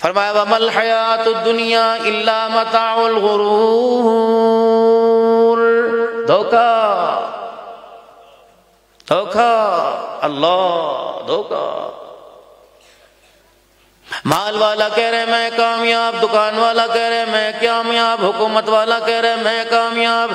فرمایا وَمَا الْحَيَاةُ الدُّنْيَا إِلَّا مَتَاعُ الْغُرُورِ، دھوکہ دھوکہ اللہ دھوکہ۔ مال والا کہہ رہے میں کامیاب، دکان والا کہہ رہے میں کامیاب، حکومت والا کہہ رہے میں کامیاب،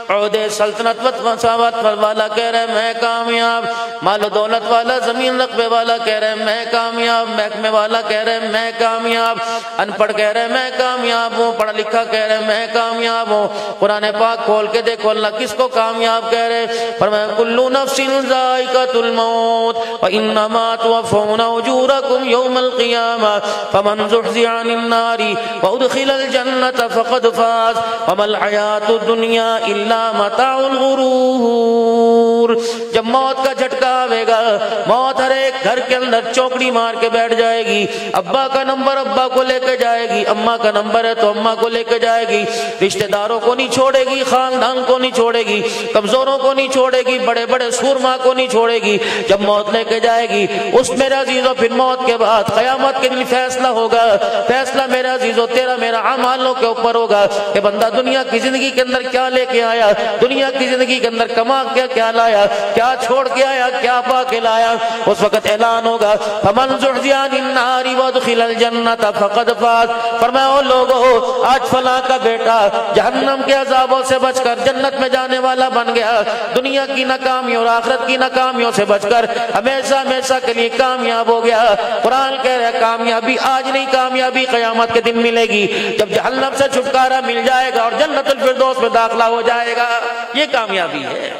عہدے سلطنت مساوات والا کہہ رہے میں کامیاب، مال و دولت والا زمین رقبے والا کہہ رہے میں کامیاب، محکمے والا کہہ رہے میں کامیاب، ان پڑھ کہہ رہے میں کامیاب ہوں، پڑھا لکھا کہہ رہے میں کامیاب ہوں۔ قرآن پاک کھول کے دیکھو اللہ کس کو کامیاب کہہ رہے، فرمایا کل نفس ذائقۃ الموت وانما توفون اجورکم یوم القیامہ فمن زحزح عن النار وادخل الجنة فقد فاز وما الحیاة الدنیا الا متاع الغرور۔ جب موت کا جھٹکا آئے گا، موت ہر ایک گھر کے اندر چوکڑی مار کے بیٹھ جائے گی، ابا کا نمبر ابا کو لے کے جائے گی، اماں کا نمبر ہے تو اماں کو لے کے جائے گی، رشتہ داروں کو نہیں چھوڑے گی، خاندان کو نہیں چھوڑے گی، کمزوروں کو نہیں چھوڑے گی، بڑے بڑے سورما کو نہیں چھوڑے گی۔ جب موت لے کے جائے گی اس میرے عزیزو پھر موت کے بعد قیامت کے دن فیصلہ ہوگا، فیصلہ میرے عزیزو تیرا میرا اعمالوں کے اوپر ہوگا کہ بندہ دنیا کی زندگی کے اندر کیا لے کے آیا، دنیا کی زندگی کے اندر کما کیا لایا، کیا چھوڑ کے آیا، کیا پا کے لایا۔ اس وقت اعلان ہوگا فمن زحزح عن النار وادخل الجنة فقد فاز۔ فرمایا او لوگو آج فلاں کا بیٹا جہنم کے عذابوں سے بچ کر جنت میں جانے والا بن گیا، دنیا کی ناکامیوں اور آخرت کی ناکامیوں سے بچ کر ہمیشہ ہمیشہ کے لیے کامیاب ہو گیا۔ قرآن کہہ رہا ہے کامیابی آج نہیں، کامیابی قیامت کے دن ملے گی جب جہنم سے چھٹکارا مل جائے گا اور جنت الفردوس میں داخلہ ہو جائے گا، یہ کامیابی ہے۔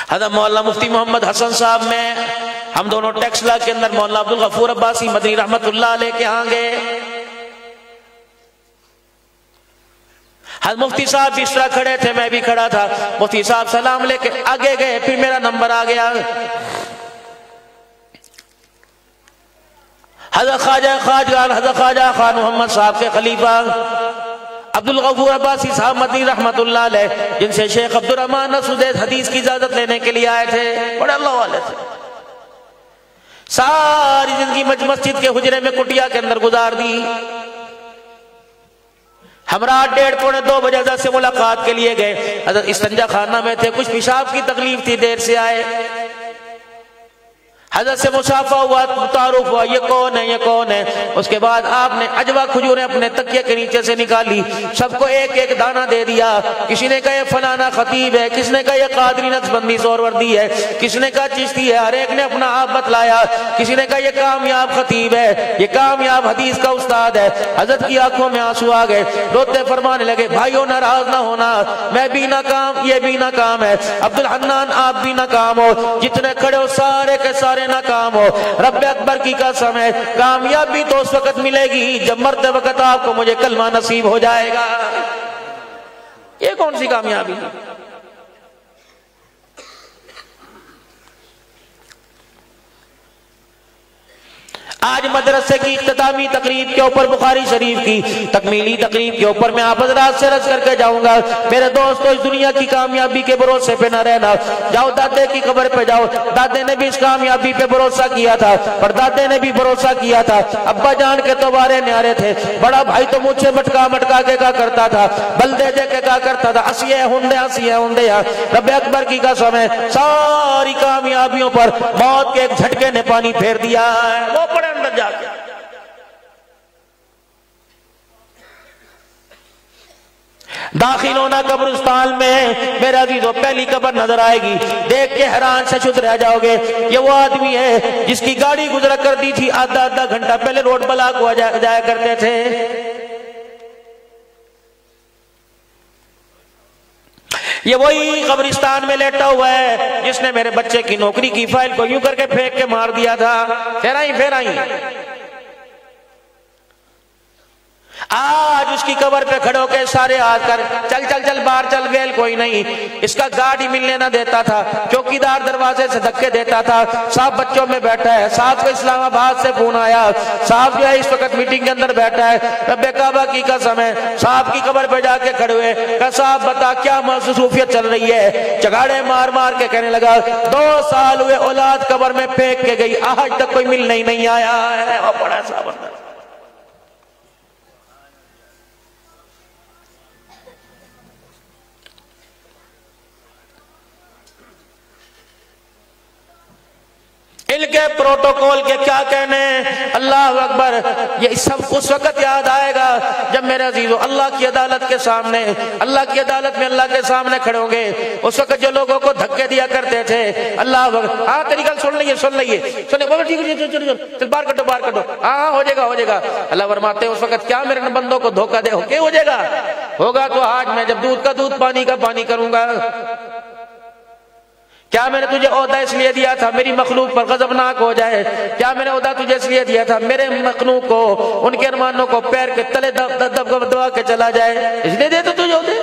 حضرت مولانا مفتی محمد حسن صاحب میں ہم دونوں ٹیکسلا کے اندر مولانا عبدالغفور عباسی مدنی رحمت اللہ علیہ کے ہاں گئے۔ حضرت مفتی صاحب بھی اس طرح کھڑے تھے، میں بھی کھڑا تھا، مفتی صاحب سلام لے کے آگے گئے، پھر میرا نمبر آ گیا۔ حضرت خواجہ خان محمد صاحب کے خلیفہ عبدالغفور عباسی صاحب مدنی رحمت اللہ علیہ، جن سے شیخ عبدالرحمن نصرالدین حدیث کی اجازت لینے کے لیے آئے تھے، بڑے اللہ والے تھے، ساری زندگی مسجد کے حجرے میں کٹیا کے اندر گزار دی۔ ہم رات 1:30-2 بجے حضرت سے ملاقات کے لیے گئے، حضرت استنجا خانہ میں تھے، کچھ پیشاب کی تکلیف تھی، دیر سے آئے، حضرت سے مصافحہ ہوا، تعارف ہوا، یہ کون ہے یہ کون ہے۔ اس کے بعد آپ نے عجوہ کھجوریں اپنے تکیے کے نیچے سے نکالی، سب کو ایک ایک دانہ دے دیا، کسی نے کہا یہ فلانا خطیب ہے، کس نے کہا یہ قادری نقشبندی سہروردی ہے، کس نے کہا چشتی ہے، ہر ایک نے اپنا آپ بتلایا، کسی نے کہا یہ کامیاب خطیب ہے، یہ کامیاب حدیث کا استاد ہے۔ حضرت کی آنکھوں میں آنسو آ گئے، روتے فرمانے لگے بھائیو ناراض نہ ہونا، میں بھی ناکام، یہ بھی ناکام ہے، عبدالحنان آپ بھی ناکام ہو، جتنے کھڑے ہو سارے کے سارے ناکام ہو، رب اکبر کی قسم ہے کامیابی تو اس وقت ملے گی جب مرتے وقت آپ کو مجھے کلمہ نصیب ہو جائے گا۔ یہ کون سی کامیابی؟ آج مدرسے کی اختتامی تقریب کے اوپر بخاری شریف کی تکمیلی تقریب کے اوپر میں آپ حضرات سے عرض کر کے جاؤں گا، میرے دوستو اس دنیا کی کامیابی کے بھروسے پہ نہ رہنا، جاؤ دادے کی قبر پہ جاؤ، دادے نے بھی اس کامیابی پہ بھروسہ کیا تھا، پر دادے نے بھی بھروسہ کیا تھا، ابا جان کے تو بارے نیارے تھے، بڑا بھائی تو مجھ سے مٹکا مٹکا کے کہا کرتا تھا، بلدے دے کے کہا کرتا تھا اسیے ہندے، رب اکبر کی قسم ہے ساری کامیابیوں پر موت کے ایک جھٹکے نے پانی پھیر دیا ہے، وہ پڑے اندر جا کے۔ داخل ہونا قبرستان میں، میرے عزیزو پہلی قبر نظر آئے گی، دیکھ کے حیران سے شد رہ جاؤ گے، یہ وہ آدمی ہے جس کی گاڑی گزرا کرتی تھی آدھا گھنٹہ پہلے روڈ بلاک ہوا جایا کرتے تھے۔ یہ وہی قبرستان میں لیٹا ہوا ہے جس نے میرے بچے کی نوکری کی فائل کو یوں کر کے پھینک کے مار دیا تھا، پھر آئی آج اس کی قبر پہ کھڑے ہو کے سارے آ کر چل چل چل باہر چل، ویل کوئی نہیں، اس کا گاڑی ملنے نہ دیتا تھا، چوکیدار دروازے سے دھکے دیتا تھا، صاحب بچوں میں بیٹھا ہے، صاحب کو اسلام آباد سے فون آیا، صاحب جو ہے اس وقت میٹنگ کے اندر بیٹھا ہے، رب کعبہ کی قسم ہے، صاحب کی قبر پہ جا کے کھڑے ہوئے، کہ صاحب بتا کیا مصروفیت چل رہی ہے؟ چگاڑے مار مار کے کہنے لگا 2 سال ہوئے اولاد قبر میں پھینک کے گئی، آج تک کوئی ملنے ہی نہیں آیا ہے۔ اور بڑا صاحب ان کے پروٹوکول کے کیا کہنے، اللہ اکبر۔ یہ سب اس وقت یاد آئے گا جب میرے عزیزو اللہ کی عدالت کے سامنے، اللہ کی عدالت میں اللہ کے سامنے کھڑے ہوں گے۔ اس وقت جو لوگوں کو دھکے دیا کرتے تھے، اللہ اکبر، ہاں تیری گل سن لئیے، سن لئیے، سنیں بابا ٹھیک ہے، چل باہر کٹو، باہر کٹو، ہاں ہو جائے گا، ہو جائے گا۔ اللہ فرماتے ہیں اس وقت کیا میرے بندوں کو دھوکہ دے، کہ ہو جائے گا، ہوگا تو آج میں جب دودھ کا دودھ پانی کا پانی کروں گا۔ کیا میں نے تجھے عہدہ اس لیے دیا تھا میری مخلوق پر غضبناک ہو جائے؟ کیا میں نے عہدہ تجھے اس لیے دیا تھا میرے مخلوق کو، ان کے ارمانوں کو پیر کے تلے دبا کے چلا جائے؟ اس لیے دے تو تجھے عہدے۔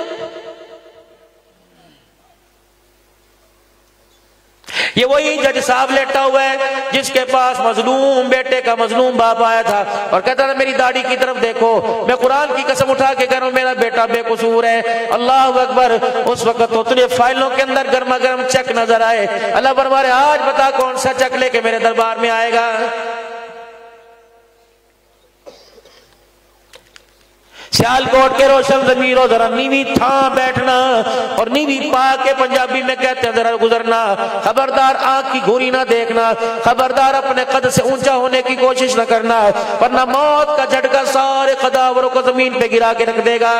یہ وہی جج صاحب لیٹا ہوا ہے جس کے پاس مظلوم بیٹے کا مظلوم باپ آیا تھا اور کہتا تھا میری داڑھی کی طرف دیکھو، میں قرآن کی قسم اٹھا کے کہہ رہا ہوں میرا بیٹا بے قصور ہے۔ اللہ اکبر۔ اس وقت تو تجھے فائلوں کے اندر گرما گرم چیک نظر آئے، اللہ فرمائے آج بتا کون سا چیک لے کے میرے دربار میں آئے گا؟ سیالکوٹ کے روشن ضمیروں ذرا نیوی تھاں بیٹھنا، اور نیوی پا کے پنجابی میں کہتے ہیں ذرا گزرنا، خبردار آنکھ کی گھوری نہ دیکھنا، خبردار اپنے قد سے اونچا ہونے کی کوشش نہ کرنا، ورنہ موت کا جھٹکا سارے قداوروں کو زمین پہ گرا کے رکھ دے گا۔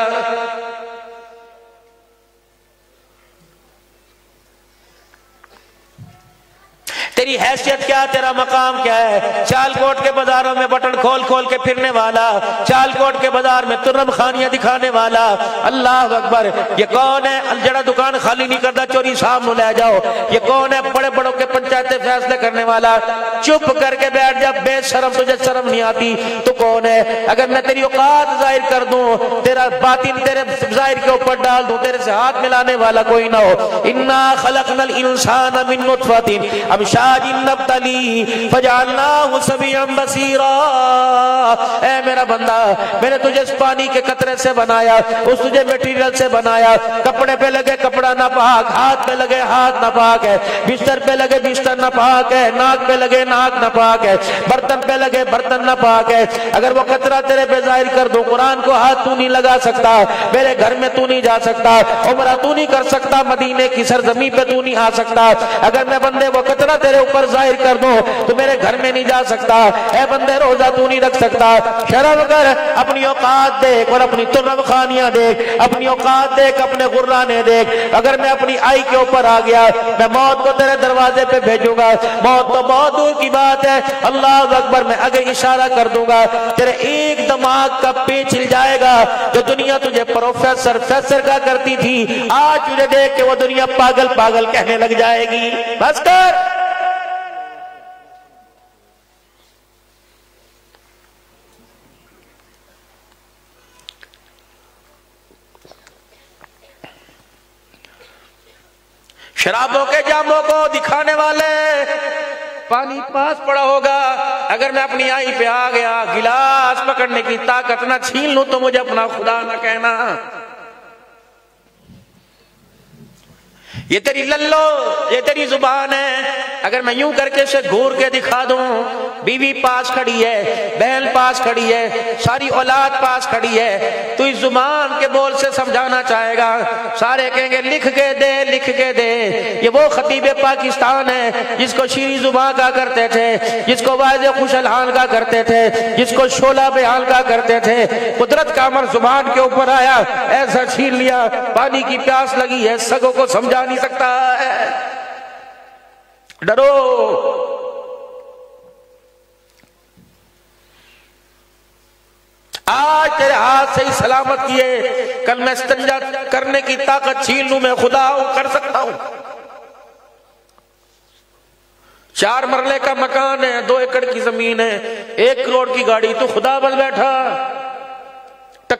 تیری حیثیت کیا، تیرا مقام کیا ہے؟ سیالکوٹ کے بازاروں میں بٹن کھول کھول کے پھرنے والا، سیالکوٹ کے بازار میں ترم خانیاں دکھانے والا، اللہ اکبر۔ یہ کون ہے جڑا دکان خالی نہیں کرتا چوری صاحب نو لے جاؤ؟ یہ کون ہے بڑے بڑوں کے پنچایتیں فیصلے کرنے والا؟ چپ کر کے بیٹھ جا بے شرم، تجھے شرم نہیں آتی؟ تو کون ہے؟ اگر میں تیری اوقات ظاہر کر دوں، تیرا باطن تیرے ظاہر کے اوپر ڈال دوں، تیرے سے ہاتھ ملانے والا کوئی نہ ہو۔ انا خلقنا الانسان من نطفۃ امشاج نبتلی فجعلناہ سمیعا بصیرا۔ اے میرا بندہ، میں نے تجھے اس پانی کے قطرے سے بنایا، اس تجھے میٹیریل سے بنایا، کپڑے پہ لگے کپڑا ناپاک، ہاتھ پہ لگے ہاتھ ناپاک ہے، بستر پہ لگے بستر ناپاک ہے، ناک پہ لگے ناک ناپاک ہے، برتن پہ لگے برتن ناپاک ہے۔ اگر وہ قطرہ تیرے پہ ظاہر کر دوں، قرآن کو ہاتھ تو نہیں لگا سکتا، میرے گھر میں تو نہیں جا سکتا، عمرہ تو نہیں کر سکتا، مدینے کی سرزمین پہ تو نہیں آ سکتا۔ اگر میں بندے وہ قطرہ تیرے اوپر ظاہر کر دو تو میرے گھر میں نہیں جا سکتا، اے بندے روزہ تو نہیں رکھ سکتا۔ شرم کر، اپنی اوقات دیکھ اور اپنی ترم خانیاں دیکھ، اپنی اوقات دیکھ، اپنے غرانے دیکھ۔ اگر میں اپنی آئی کے اوپر آ گیا، میں موت کو تیرے دروازے پہ بھیجوں گا، موت تو بہت دور کی بات ہے، اللہ اکبر، میں اگر اشارہ کر دوں گا تیرے ایک دماغ کا پیچ ہل جائے گا۔ جو دنیا تجھے پروفیسر کا کرتی تھی، آج تجھے دیکھ کے وہ دنیا پاگل پاگل کہنے لگ جائے گی۔ بس کر۔ شرابوں کے جاموں کو دکھانے والے، پانی پاس پڑا ہوگا، اگر میں اپنی آئی پہ آ گیا، گلاس پکڑنے کی طاقت نہ چھین لوں تو مجھے اپنا خدا نہ کہنا۔ یہ تیری للو، یہ تیری زبان ہے، اگر میں یوں کر کے اسے گھور کے دکھا دوں، بیوی پاس کھڑی ہے، بہن پاس کھڑی ہے، ساری اولاد پاس کھڑی ہے، تو اس زبان کے بول سے سمجھانا چاہے گا، سارے کہیں گے لکھ کے دے، لکھ کے دے۔ یہ وہ خطیب پاکستان ہے جس کو شیریں زبان کہا کرتے تھے، جس کو واعظ خوش الحان کہا کرتے تھے، جس کو شعلہ بیان کہا کرتے تھے۔ قدرت کا امر زبان کے اوپر آیا، ایسا چھین لیا، پانی کی پیاس لگی ہے، سگوں کو سمجھا نہیں سکتا ہے۔ ڈرو۔ آج تیرے ہاتھ سے ہی سلامت کیے، کل میں استنجا کرنے کی طاقت چھین لوں، میں خدا ہوں، کر سکتا ہوں۔ 4 مرلے کا مکان ہے، 2 ایکڑ کی زمین ہے، 1 کروڑ کی گاڑی، تو خدا بن بیٹھا،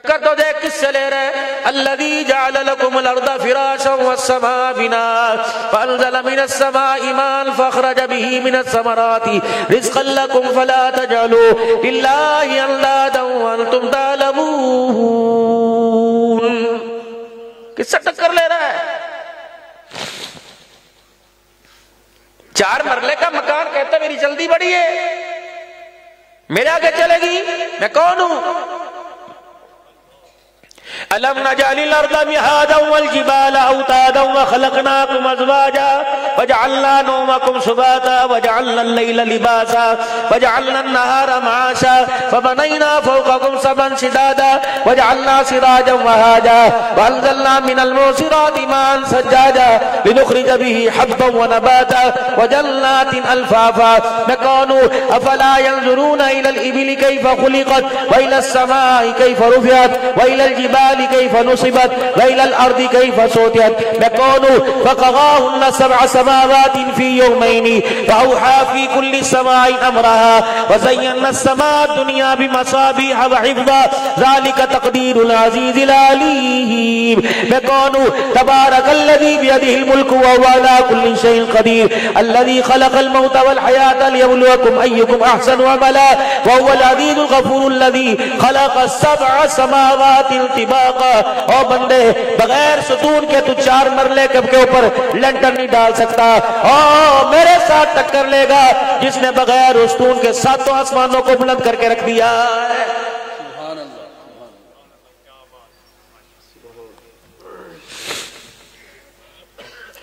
ٹکر تو دیکھ کس سے لے رہے؟ الذی جعل لکم الارض فراشا والسماء بناء فانزل من السماء ماء فاخرج به من الثمرات رزقا لکم فلا تجعلوا للہ اندادا وانتم تعلمون. کس سے ٹکر لے رہا ہے؟ 4 مرلے کا مکان کہتا میری جلدی بڑی ہے، میرے آگے چلے گی، میں کون ہوں؟ أَلَمْ نَجْعَلِ الْأَرْضَ مِهَادًا وَالْجِبَالَ أَوْتَادًا وَخَلَقْنَاكُمْ أَزْوَاجًا وَجَعَلْنَا نَوْمَكُمْ سُبَاتًا وَجَعَلْنَا اللَّيْلَ لِبَاسًا وَجَعَلْنَا النَّهَارَ مَعَاشًا فَبَنَيْنَا فَوْقَكُمْ سَبْعًا شِدَادًا وَجَعَلْنَا سِرَاجًا وَهَاجًا وَأَنزَلْنَا مِنَ الْمُعْصِرَاتِ مَاءً ثَجَّاجًا لِنُخْرِجَ بِهِ حَبًّا وَنَبَاتًا وَجَنَّاتٍ أَلْفَافًا. أَفَلَا يَنْظُرُونَ إِلَى الْإِبِلِ كَيْفَ خُلِقَتْ وَإِلَى السَّمَاءِ كَيْفَ رُفِعَتْ وَإِلَى الجبال كيف نصبت وإلى الأرض كيف سطحت. نكون فقضاهن 7 سماوات في يومين فأوحى في كل سماء أمرها وزينا السماء الدنيا بمصابيح وحفظا ذلك تقدير العزيز العليم. نكون تبارك الذي بيده الملك وهو على كل شيء قدير الذي خلق الموت والحياة ليبلوكم أيكم أحسن عملا وهو العزيز الغفور الذي خلق 7 سماوات طباقا. او بندے بغیر ستون کے تو 4 مرلے کب کے اوپر لنٹر نہیں ڈال سکتا. او میرے ساتھ ٹکر لے گا جس نے بغیر ستون کے 7 آسمانوں کو بلند کر کے رکھ دیا ہے.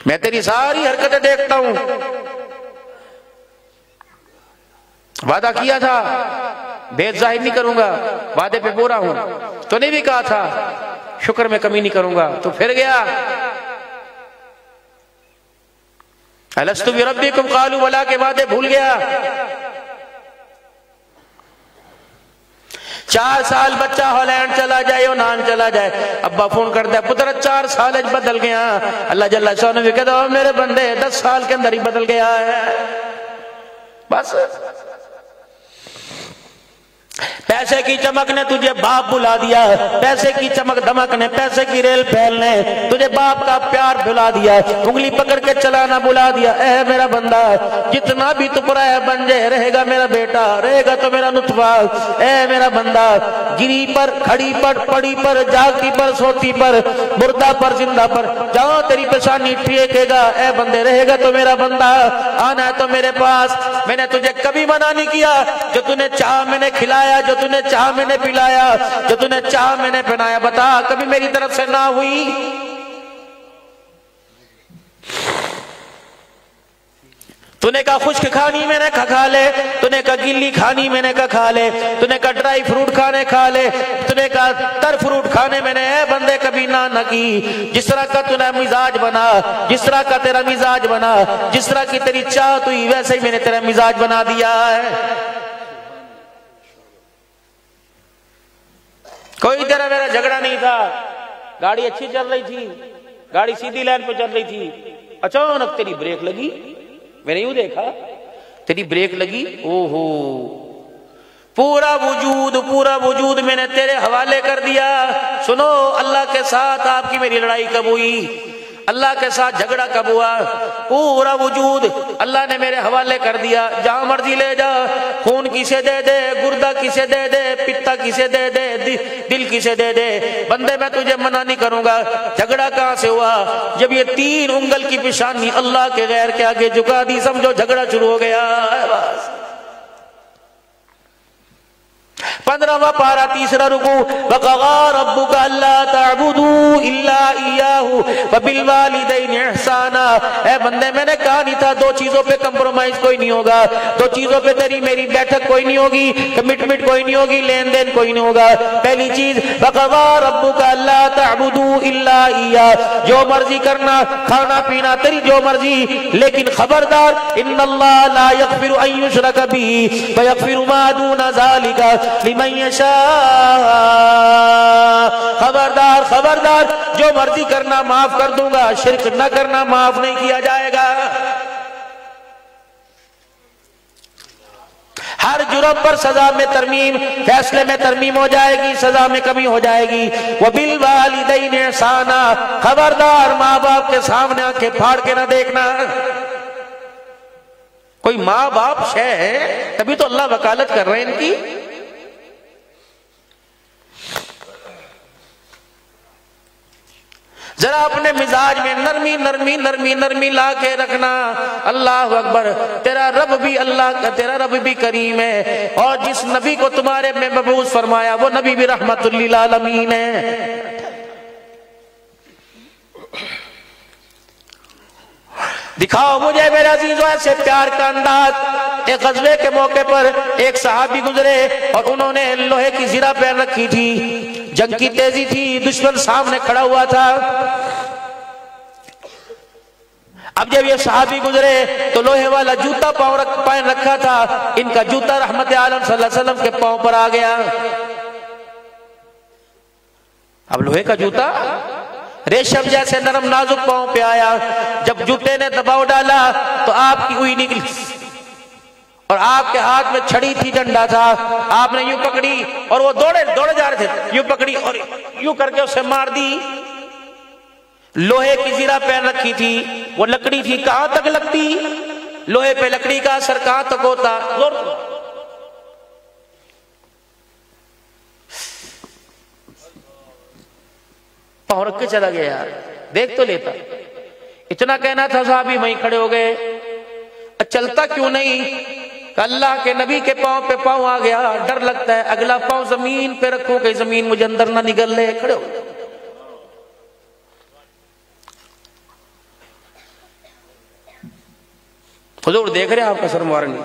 میں تیری ساری حرکتیں دیکھتا ہوں. وعدہ کیا تھا بید ظاہر نہیں کروں گا، وعدے پہ پورا ہوں. تو نے بھی کہا تھا شکر میں کمی نہیں کروں گا، تو پھر گیا. الست بربکم قالوا بلا کے وعدے بھول گیا. 4 سال بچہ ہالینڈ چلا جائے یونان چلا جائے، ابا فون کرتا ہے پتر 4 سال بدل گیا. اللہ جل شانہ بھی کہتا ہے میرے بندے 10 سال کے اندر ہی بدل گیا ہے. بس پیسے کی چمک نے تجھے باپ بلا دیا، پیسے کی چمک دمک نے، پیسے کی ریل پھیل نے تجھے باپ کا پیار بلا دیا، انگلی پکڑ کے چلانا بلا دیا. اے میرا بندہ جتنا بھی تو پرایا بن جائے رہے گا میرا بیٹا، رہے گا تو میرا نطفہ. اے میرا بندہ گری پر کھڑی پر پڑی پر جاگتی پر سوتی پر مردہ پر زندہ پر جہاں تیری پیشانی ٹھیکے گا اے بندے رہے گا تو میرا بندہ. آنا ہے تو میرے پاس. میں نے تجھے کبھی منع نہیں کیا، جو تو نے چاہ میں نے کھلایا، جو تو نے چاہ میں نے پلایا، جو تو نے چاہ میں نے پہنایا. بتا کبھی میری طرف سے نہ ہوئی؟ تو نے کہا خشک کھانی میں نے کھا لے، تو نے کہا گلی کھانی میں نے کھا لے، تو نے کہا ڈرائی فروٹ کھانے کھا لے، تو نے کہا تر فروٹ کھانے میں نے اے بندے کبھی نہ کی. جس طرح کا تو نے مزاج بنا، جس طرح کا تیرا مزاج بنا، جس طرح کی تیری چاہت ہوئی ویسے ہی میں نے تیرا مزاج بنا دیا ہے. کوئی تیرا میرا جھگڑا نہیں تھا، گاڑی اچھی چل رہی تھی، گاڑی سیدھی لائن پہ چل رہی تھی، اچانک تیری بریک لگی. میں نے یوں دیکھا تیری بریک لگی، اوہو پورا وجود میں نے تیرے حوالے کر دیا. سنو اللہ کے ساتھ آپ کی میری لڑائی کب ہوئی؟ اللہ کے ساتھ جھگڑا کب ہوا؟ پورا وجود اللہ نے میرے حوالے کر دیا. جہاں مرضی لے جا، خون کسے دے دے، گردہ کسے دے دے، پتا کسے دے دے، دل کسے دے دے. بندے میں تجھے منع نہیں کروں گا. جھگڑا کہاں سے ہوا؟ جب یہ 3 انگل کی پیشانی اللہ کے غیر کے آگے جھکا دی، سمجھو جھگڑا شروع ہو گیا. بس 15واں پارہ 3را رکوع. وَقَضَىٰ رَبُّكَ أَلَّا تَعْبُدُوا إِلَّا إِيَّاهُ وَبِالْوَالِدَيْنِ إِحْسَانًا. اے بندے میں نے کہا نہیں تھا 2 چیزوں پہ کمپرومائز کوئی نہیں ہوگا، 2 چیزوں پہ تیری میری بیٹھک کوئی نہیں ہوگی، کمٹمنٹ کوئی نہیں ہوگی، لین دین کوئی نہیں ہوگا. پہلی چیز وَقَضَىٰ رَبُّكَ أَلَّا تَعْبُدُوا إِلَّا إِيَّاهُ، جو مرضی کرنا، کھانا پینا تیری جو مرضی، لیکن خبردار إِنَّ اللَّهَ لَا يَغْفِرُ أَن يُشْرَكَ بِهِ وَيَغْفِرُ مَا دُونَ ذَلِكَ لمن یشاء. خبردار جو مرضی کرنا معاف کر دوں گا، شرک نہ کرنا معاف نہیں کیا جائے گا. ہر جرم پر سزا میں ترمیم، فیصلے میں ترمیم ہو جائے گی، سزا میں کمی ہو جائے گی۔ وَبِالْوَالِدَيْنِ احسانا، خبردار ماں باپ کے سامنے آنکھیں پھاڑ کے نہ دیکھنا۔ کوئی ماں باپ شے ہے، تبھی تو اللہ وکالت کر رہے ہیں ان کی۔ ذرا اپنے مزاج میں نرمی نرمی نرمی نرمی لا کے رکھنا۔ اللہ اکبر، تیرا رب بھی اللہ کا، تیرا رب بھی کریم ہے، اور جس نبی کو تمہارے میں مبعوث فرمایا وہ نبی بھی رحمت للعالمین ہے۔ دکھاؤ مجھے میرے عزیزوں ایسے پیار کا انداز۔ ایک غزوے کے موقع پر ایک صحابی گزرے اور انہوں نے لوہے کی زرہ پہن رکھی تھی، جنگ کی تیزی تھی، دشمن سامنے کھڑا ہوا تھا۔ اب جب یہ صحابی گزرے تو لوہے والا جوتا پہن رکھا تھا، ان کا جوتا رحمت عالم صلی اللہ علیہ وسلم کے پاؤں پر آ گیا۔ اب لوہے کا جوتا ریشم جیسے نرم نازک پاؤں پہ آیا، جب جوتے نے دباؤ ڈالا تو آپ کی ہوئی نکلی، اور آپ کے ہاتھ میں چھڑی تھی، ڈنڈا تھا، آپ نے یوں پکڑی اور وہ دوڑے جا رہے تھے، یوں پکڑی اور یوں کر کے اسے مار دی۔ لوہے کی زرہ پہن رکھی تھی، وہ لکڑی تھی، کہاں تک لگتی؟ لوہے پہ لکڑی کا اثر کہاں تک ہوتا؟ زور پاؤں رکھ کے چلا گیا، یار دیکھ تو لیتا۔ اتنا کہنا تھا، صحابی وہیں کھڑے ہو گئے، چلتا کیوں نہیں؟ کہ اللہ کے نبی کے پاؤں پہ پاؤں آ گیا، ڈر لگتا ہے، اگلا پاؤں زمین پہ رکھو کہ زمین مجھے اندر نہ نگل لے۔ کھڑے ہو، حضور دیکھ رہے ہیں آپ کا سر مارنی۔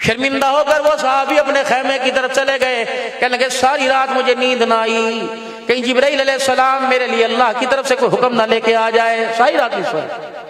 شرمندہ ہو کر وہ صحابی اپنے خیمے کی طرف چلے گئے، کہنے لگے ساری رات مجھے نیند نہ آئی، کہیں جبرائیل علیہ السلام میرے لیے اللہ کی طرف سے کوئی حکم نہ لے کے آ جائے، ساری رات نہیں سوئے۔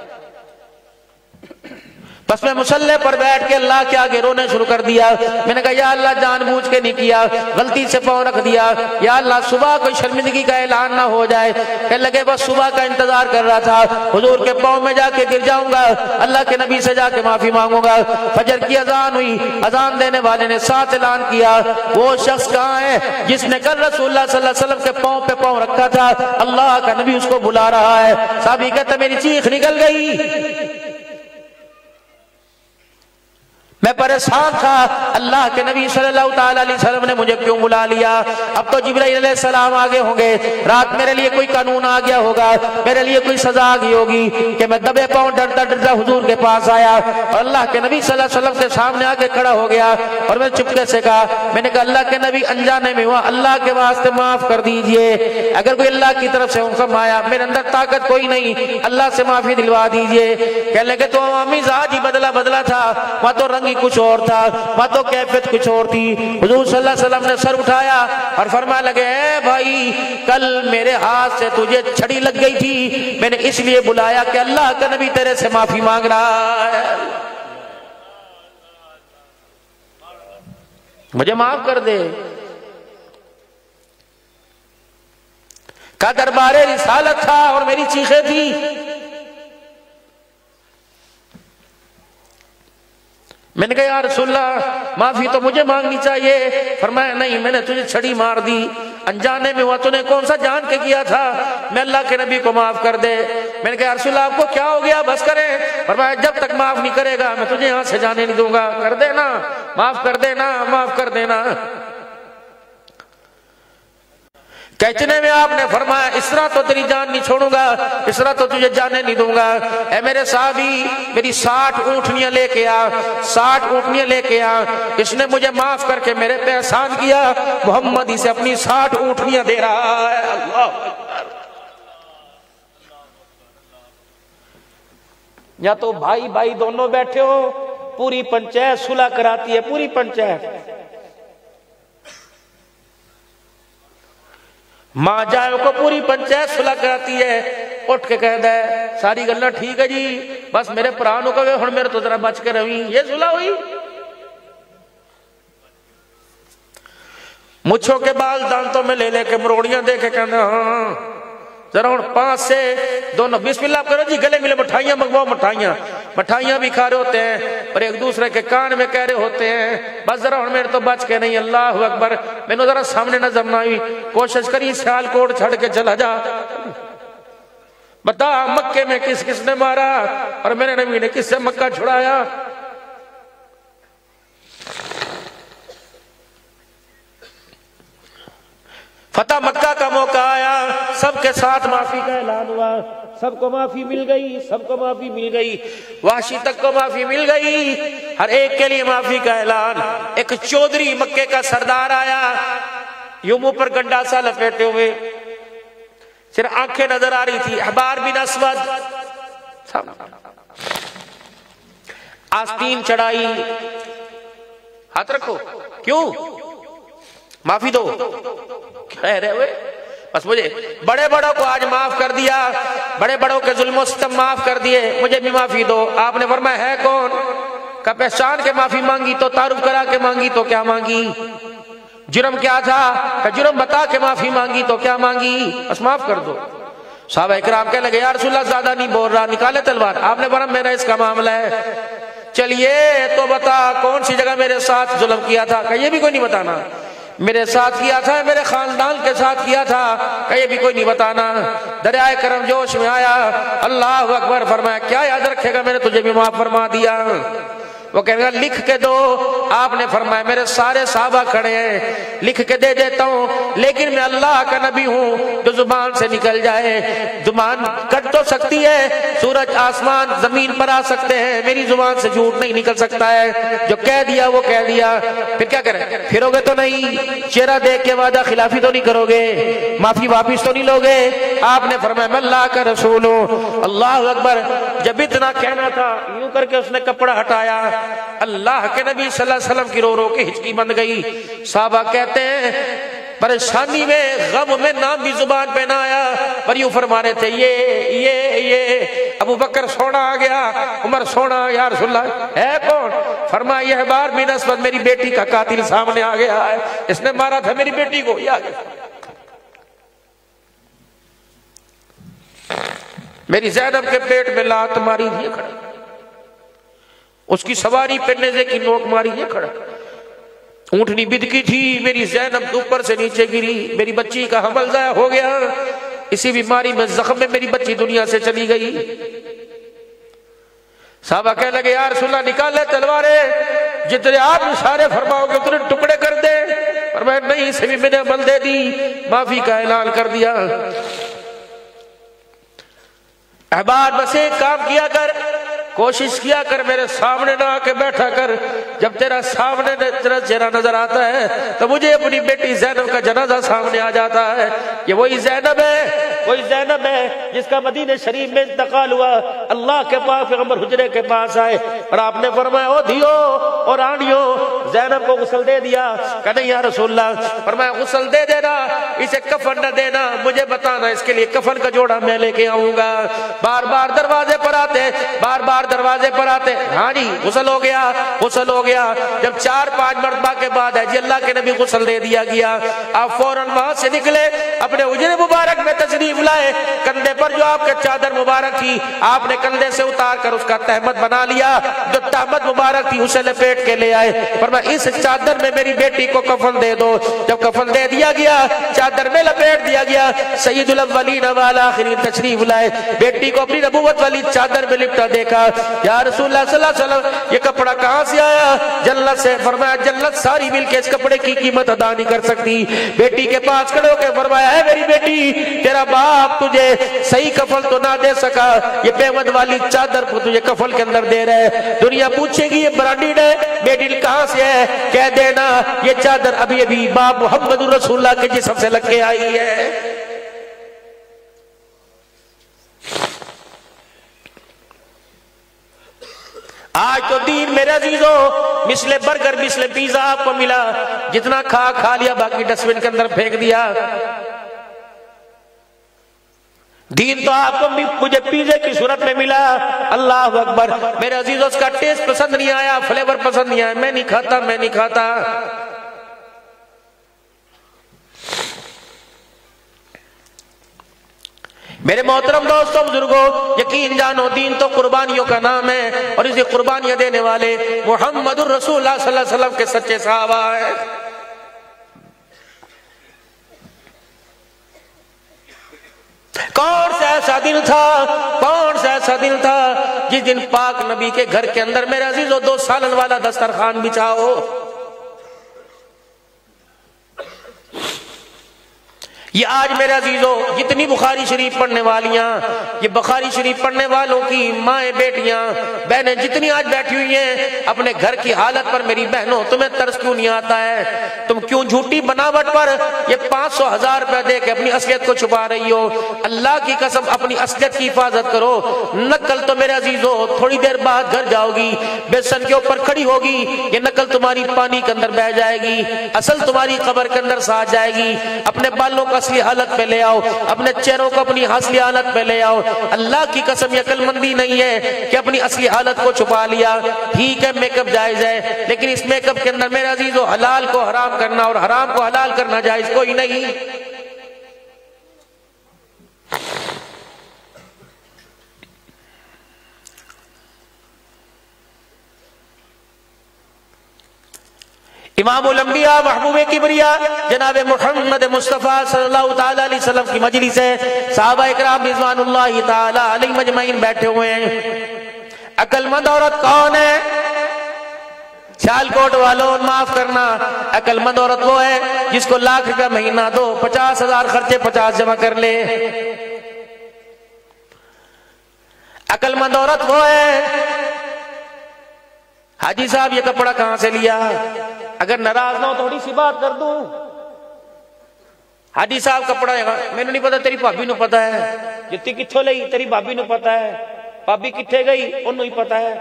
بس میں مصلی پر بیٹھ کے اللہ کے آگے رونے شروع کر دیا۔ میں نے کہا یا اللہ جان بوجھ کے نہیں کیا، غلطی سے پاؤں رکھ دیا، یا اللہ صبح کوئی شرمندگی کا اعلان نہ ہو جائے۔ کہنے لگے بس صبح کا انتظار کر رہا تھا، حضور کے پاؤں میں جا کے گر جاؤں گا، اللہ کے نبی سے جا کے معافی مانگوں گا۔ فجر کی اذان ہوئی، اذان دینے والے نے ساتھ اعلان کیا، وہ شخص کہاں ہے جس نے کل رسول اللہ صلی اللہ علیہ وسلم کے پاؤں پہ پاؤں رکھا تھا؟ اللہ کا نبی اس کو بلا رہا ہے۔ صحابی کہتا میری چیخ نکل گئی، میں پریشان تھا، اللہ کے نبی صلی اللہ تعالی علیہ وسلم نے مجھے کیوں بلا لیا؟ اب تو جبرائیل علیہ السلام آگے ہوں گے، رات میرے لیے کوئی قانون آ گیا ہوگا، میرے لیے کوئی سزا آ گئی ہوگی کہ میں دبے پاؤں ڈرتا ڈرتا حضور کے پاس آیا اور اللہ کے نبی صلی اللہ علیہ وسلم کے سامنے آ کے کھڑا ہو گیا، اور میں چپکے سے کہا، میں نے کہا اللہ کے نبی انجانے میں ہوا، اللہ کے واسطے معاف کر دیجئے، اگر کوئی اللہ کی طرف سے حکم آیا، میرے اندر طاقت کوئی نہیں، اللہ سے معافی دلوا دیجئے۔ کہنے لگے تو مزاج ہی بدلا تھا، وہاں تو رنگ کچھ اور تھا، وہاں تو کیفیت کچھ اور تھی۔ حضور صلی اللہ علیہ وسلم نے سر اٹھایا اور فرمانے لگے اے بھائی، کل میرے ہاتھ سے تجھے چھڑی لگ گئی تھی، میں نے اس لیے بلایا کہ اللہ کا نبی تیرے سے معافی مانگ رہا ہے، مجھے معاف کر دے۔ کا دربار رسالت تھا اور میری چیخیں تھی۔ میں نے کہا یا رسول اللہ معافی تو مجھے مانگنی چاہیے۔ فرمایا نہیں، میں نے تجھے چھڑی مار دی، انجانے میں ہوا، تو نے کون سا جان کے کیا تھا، میں اللہ کے نبی کو معاف کر دے۔ میں نے کہا یا رسول اللہ آپ کو کیا ہو گیا، بس کریں۔ فرمایا جب تک معاف نہیں کرے گا میں تجھے یہاں سے جانے نہیں دوں گا، کر دینا، معاف کر دینا، معاف کر دینا۔ کہچنے میں آپ نے فرمایا اس طرح تو تیری جان نہیں چھوڑوں گا، اس طرح تو تجھے جانے نہیں دوں گا۔ اے میرے صحابی میری 60 اونٹنیاں لے کے آ، 60 اونٹنیاں لے کے آ، اس نے مجھے معاف کر کے میرے پہ احسان کیا، محمد اسے اپنی 60 اونٹنیاں دے رہا ہے۔ اللہ یا تو بھائی بھائی دونوں بیٹھے ہو، پوری پنچایت صلح کراتی ہے، پوری پنچایت، ماں جائے کو پوری پنچایت صلح کراتی ہے، اٹھ کے کہہ دے ساری گلنا ٹھیک ہے جی، بس میرے پرانوں کو ہن میرے تو ذرا بچ کے رویں، یہ صلح ہوئی۔ مچھوں کے بال دانتوں میں لے لے کے مروڑیاں دے کے کہنا ہاں ذرا ہن 5 سے دونوں بسم اللہ کرو جی، گلے ملے مٹھائیاں منگواؤ، مٹھائیاں مٹھائیاں بھی کھا رہے ہوتے ہیں اور ایک دوسرے کے کان میں کہہ رہے ہوتے ہیں بس ذرا ہوں میرے تو بچ کے نہیں، اللہ اکبر، میں نے ذرا سامنے نظر نہ آئی، کوشش کری سیال کوٹ چھڑ کے چلا جا، بتا مکے میں کس کس نے مارا اور میرے نبی نے کس سے مکہ چھڑایا؟ فتح مکہ کا موقع آیا، سب کے ساتھ معافی کا اعلان ہوا، سب کو معافی مل گئی، سب کو معافی مل گئی، وحشی تک کو معافی مل گئی، ہر ایک کے لیے معافی کا اعلان۔ ایک چودھری مکے کا سردار آیا، یوں منہ پر گنڈاسا لپیٹے ہوئے، صرف آنکھیں نظر آ رہی تھی، احبار بن اسود، آستین چڑھائی، ہاتھ رکھو، کیوں؟ معافی دو، کہہ رہے ہوئے بس مجھے بڑے بڑوں کو آج معاف کر دیا، بڑے بڑوں کے ظلم و ستم معاف کر دیے، مجھے بھی معافی دو۔ آپ نے فرمایا ہے کون؟ کہ پہچان کے معافی مانگی تو تعارف کرا کے مانگی تو کیا مانگی؟ جرم کیا تھا؟ کہ جرم بتا کے معافی مانگی تو کیا مانگی؟ بس معاف کر دو۔ صحابہ اکرام کہنے لگے یا رسول اللہ زیادہ نہیں بول رہا، نکالے تلوار۔ آپ نے فرمایا میرا اس کا معاملہ ہے، چلیے تو بتا کون سی جگہ میرے ساتھ ظلم کیا تھا؟ کہ یہ بھی کوئی نہیں بتانا۔ میرے ساتھ کیا تھا، میرے خاندان کے ساتھ کیا تھا، کہ یہ بھی کوئی نہیں بتانا۔ دریائے کرم جوش میں آیا، اللہ اکبر، فرمایا کیا یاد رکھے گا، میں نے تجھے بھی معاف فرما دیا۔ وہ کہنے گا لکھ کے دو۔ آپ نے فرمایا میرے سارے صحابہ کھڑے ہیں، لکھ کے دے دیتا ہوں، لیکن میں اللہ کا نبی ہوں، جو زبان سے نکل جائے، زبان کٹ تو سکتی ہے، سورج آسمان زمین پر آ سکتے ہیں، میری زبان سے جھوٹ نہیں نکل سکتا ہے، جو کہہ دیا وہ کہہ دیا۔ پھر کیا کریں؟ پھرو گے تو نہیں، چہرہ دیکھ کے وعدہ خلافی تو نہیں کرو گے، معافی واپس تو نہیں لوگے؟ آپ نے فرمایا میں اللہ کا رسول ہوں۔ اللہ اکبر، جب اتنا کہنا تھا یوں کر کے اس نے کپڑا ہٹایا، اللہ کے نبی صلی اللہ علیہ وسلم کی رو رو کے ہچکی بند گئی۔ صحابہ کہتے ہیں پریشانی میں، غم میں نام بھی زبان پہ نہ آیا، پر یوں فرما رہے تھے یہ ابو بکر سونا آ گیا، عمر سونا، یا رسول اللہ ہے کون؟ فرمایا یہ احبار بن اسود میری بیٹی کا قاتل سامنے آ گیا ہے، اس نے مارا تھا میری بیٹی کو، یہ آ گیا، میری زینب کے پیٹ میں لات ماری، یہ کھڑا، اس کی سواری پہ نیزے کی نوک ماری، یہ کھڑا، اونٹنی بدکی تھی، میری زینب اوپر سے نیچے گری، میری بچی کا حمل ضائع ہو گیا، اسی بیماری میں زخم میں میری بچی دنیا سے چلی گئی۔ صحابہ کہنے لگے یا رسول اللہ نکال لے تلواریں، جتنے آپ اشارے فرماؤ گے اتنے ٹکڑے کر دے۔ فرمایا نہیں، اسے بھی میں نے عمل دے دی، معافی کا اعلان کر دیا۔ احبار بس ایک کام کیا کر، کوشش کیا کر میرے سامنے نہ آ کے بیٹھا کر، جب تیرا سامنے تیرا چہرہ نظر آتا ہے تو مجھے اپنی بیٹی زینب کا جنازہ سامنے آ جاتا ہے۔ یہ وہی زینب ہے، وہی زینب ہے جس کا مدینہ شریف میں انتقال ہوا، اللہ کے پاک پیغمبر حجرے کے پاس آئے اور آپ نے فرمایا او دھیو اور آنیو، زینب کو غسل دے دیا؟ کہ نہیں یا رسول اللہ۔ فرمایا غسل دے دینا، اسے کفن نہ دینا، مجھے بتانا اس کے لیے کفن کا جوڑا میں لے کے آؤں گا۔ بار بار دروازے پر آتے، بار بار دروازے پر آتے، ہاں جی غسل ہو گیا، غسل ہو گیا۔ جب 4-5 مرتبہ کے بعد ہے جی اللہ کے نبی غسل دے دیا گیا، آپ فوراً وہاں سے نکلے، اپنے حجرے مبارک میں تشریف لائے، کندھے پر جو آپ کے چادر مبارک تھی آپ نے کندھے سے اتار کر اس کا تہمت بنا لیا، جو تہمت مبارک تھی اسے لپیٹ کے لے آئے، فرمایا اس چادر میں میری بیٹی کو کفن دے دو۔ جب کفن دے دیا گیا، چادر میں لپیٹ دیا گیا، سید الاولین والآخرین تشریف لائے، بیٹی کو اپنی نبوت والی چادر میں لپٹا دیکھا، یا رسول اللہ صلی اللہ علیہ وسلم یہ کپڑا کہاں سے آیا؟ جنت سے۔ فرمایا جنت ساری مل کے اس کپڑے کی قیمت ادا نہیں کر سکتی۔ بیٹی کے پاس کھڑے ہو کے فرمایا ہے میری بیٹی، تیرا باپ تجھے صحیح کفن تو نہ دے سکا، یہ پیمد والی چادر کو تجھے کفن کے اندر دے رہے، دنیا پوچھے گی یہ برانڈیڈ ہے، بیٹی کہاں سے ہے؟ کہہ دینا یہ چادر ابھی ابھی باپ محمد رسول اللہ کے جسم سے لگ کے آئی ہے۔ آج تو دین میرے عزیزوں مثل برگر مثل پیزا آپ کو ملا، جتنا کھا لیا، باقی ڈسٹ بن کے اندر پھینک دیا۔ دین تو آپ کو مجھے پیزے کی صورت میں ملا، اللہ اکبر۔ میرے عزیزوں اس کا ٹیسٹ پسند نہیں آیا، فلیور پسند نہیں آیا، میں نہیں کھاتا، میں نہیں کھاتا۔ میرے محترم دوستوں بزرگوں، یقین جانو دین تو قربانیوں کا نام ہے، اور اسے قربانیاں دینے والے محمد الرسول اللہ صلی اللہ علیہ وسلم کے سچے صحابہ ہیں۔ کون سا ایسا دن تھا جس دن پاک نبی کے گھر کے اندر میرے عزیزو 2 سالن والا دسترخوان بچھاؤ۔ یہ آج میرے عزیزو جتنی بخاری شریف پڑھنے والیاں، یہ بخاری شریف پڑھنے والوں کی مائیں بیٹیاں بہنیں جتنی آج بیٹھی ہوئی ہیں، اپنے گھر کی حالت پر میری بہنوں تمہیں ترس کیوں نہیں آتا ہے؟ تم کیوں جھوٹی بناوٹ پر یہ 500,000 روپے دے کے اپنی اصلیت کو چھپا رہی ہو؟ اللہ کی قسم اپنی اصلیت کی حفاظت کرو، نقل تو میرے عزیزو تھوڑی دیر بعد گھر جاؤ گی، بیسن کے اوپر کھڑی ہوگی، یہ نقل تمہاری پانی کے اندر بہ جائے گی، اصل تمہاری قبر کے اندر ساتھ جائے گی۔ اپنے بالوں کا اصلی حالت پہ لے آؤ، اپنے چہروں کو اپنی اصلی حالت پہ لے آؤ۔ اللہ کی قسم یہ عقل مندی نہیں ہے کہ اپنی اصلی حالت کو چھپا لیا۔ ٹھیک ہے میک اپ جائز ہے، لیکن اس میک اپ کے اندر میرے عزیزو حلال کو حرام کرنا اور حرام کو حلال کرنا جائز کوئی نہیں۔ امام الانبیاء محبوب کبریا جناب محمد مصطفیٰ صلی اللہ تعالی علیہ وسلم کی مجلس ہے، صحابہ اکرام رضوان اللہ تعالی علیہ مجمعین بیٹھے ہوئے ہیں۔ عقل مند عورت کون ہے؟ سیال کوٹ والوں معاف کرنا، عقل مند عورت وہ ہے جس کو 1,00,000 روپے مہینہ دو، 50,000 خرچے 50 جمع کر لے۔ عقل مند عورت وہ ہے، حاجی صاحب یہ کپڑا کہاں سے لیا؟ اگر ناراض نہ ہو تھوڑی سی بات کر دوں، حاجی صاحب کپڑا میں نے نہیں پتا، تیری بھابی نو پتا ہے، جتی کتھوں لئی تیری بھابی نو پتا ہے، بھابی کتھے گئی انہوں ہی پتا ہے۔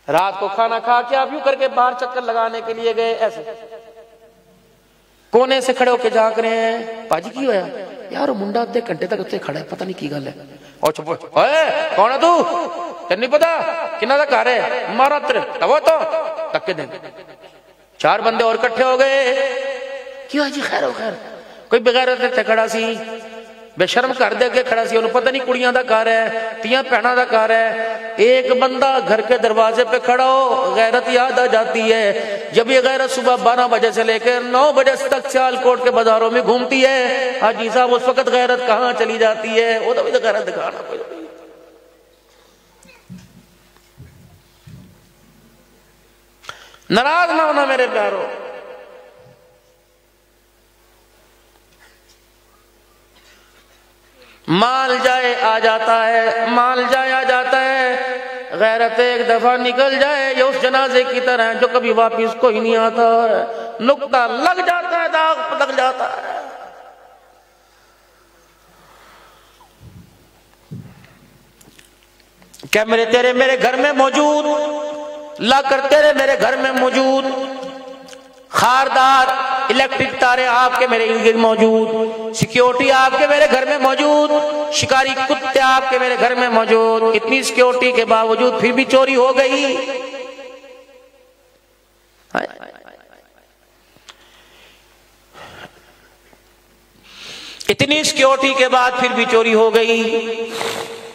رات کو کھانا کھا کے آپ یوں کر کے باہر چکر لگانے کے لیے گئے، ایسے کونے سے کھڑے ہو کے جھانک رہے ہیں، پاجی کی ہویا یار منڈا آدھے گھنٹے تک اتنے کھڑا ہے، پتہ نہیں کی گل ہے، اور چھپو کون ہے تو تیرے نہیں پتا کنہ دا گھر ہے، مارا تیرے وہ تو تک کے دیں۔ 4 بندے اور کٹھے ہو گئے، کیوں جی خیر ہو خیر، کوئی بغیرت تے کھڑا سی، بے شرم کر دے کے کھڑا سی، انہوں پتہ نہیں کڑیاں دا گھر ہے، تیاں پہنا دا گھر ہے۔ ایک بندہ گھر کے دروازے پہ کھڑا ہو، غیرت یاد آ جاتی ہے جب یہ غیرت صبح 12 بجے سے لے کے 9 بجے تک سیال کوٹ کے بازاروں میں گھومتی ہے۔ حاجی صاحب اس وقت غیرت کہاں چلی جاتی ہے؟ وہ تو بھی غیرت دکھانا کوئی۔ ناراض نہ ہونا میرے پیارو، مال جائے آ جاتا ہے، مال جائے آ جاتا ہے، غیرت ایک دفعہ نکل جائے یہ اس جنازے کی طرح جو کبھی واپس کوئی نہیں آتا ہے، نقطہ لگ جاتا ہے، داغ لگ جاتا ہے۔ کیا میرے تیرے میرے گھر میں موجود، لا کر تیرے میرے گھر میں موجود خاردار الیکٹرک تارے آپ کے میرے ارد گرد موجود، سیکیورٹی آپ کے میرے گھر میں موجود، شکاری کتے آپ کے میرے گھر میں موجود، اتنی سیکیورٹی کے باوجود پھر بھی چوری ہو گئی۔ اتنی سیکیورٹی کے بعد پھر بھی چوری ہو گئی؟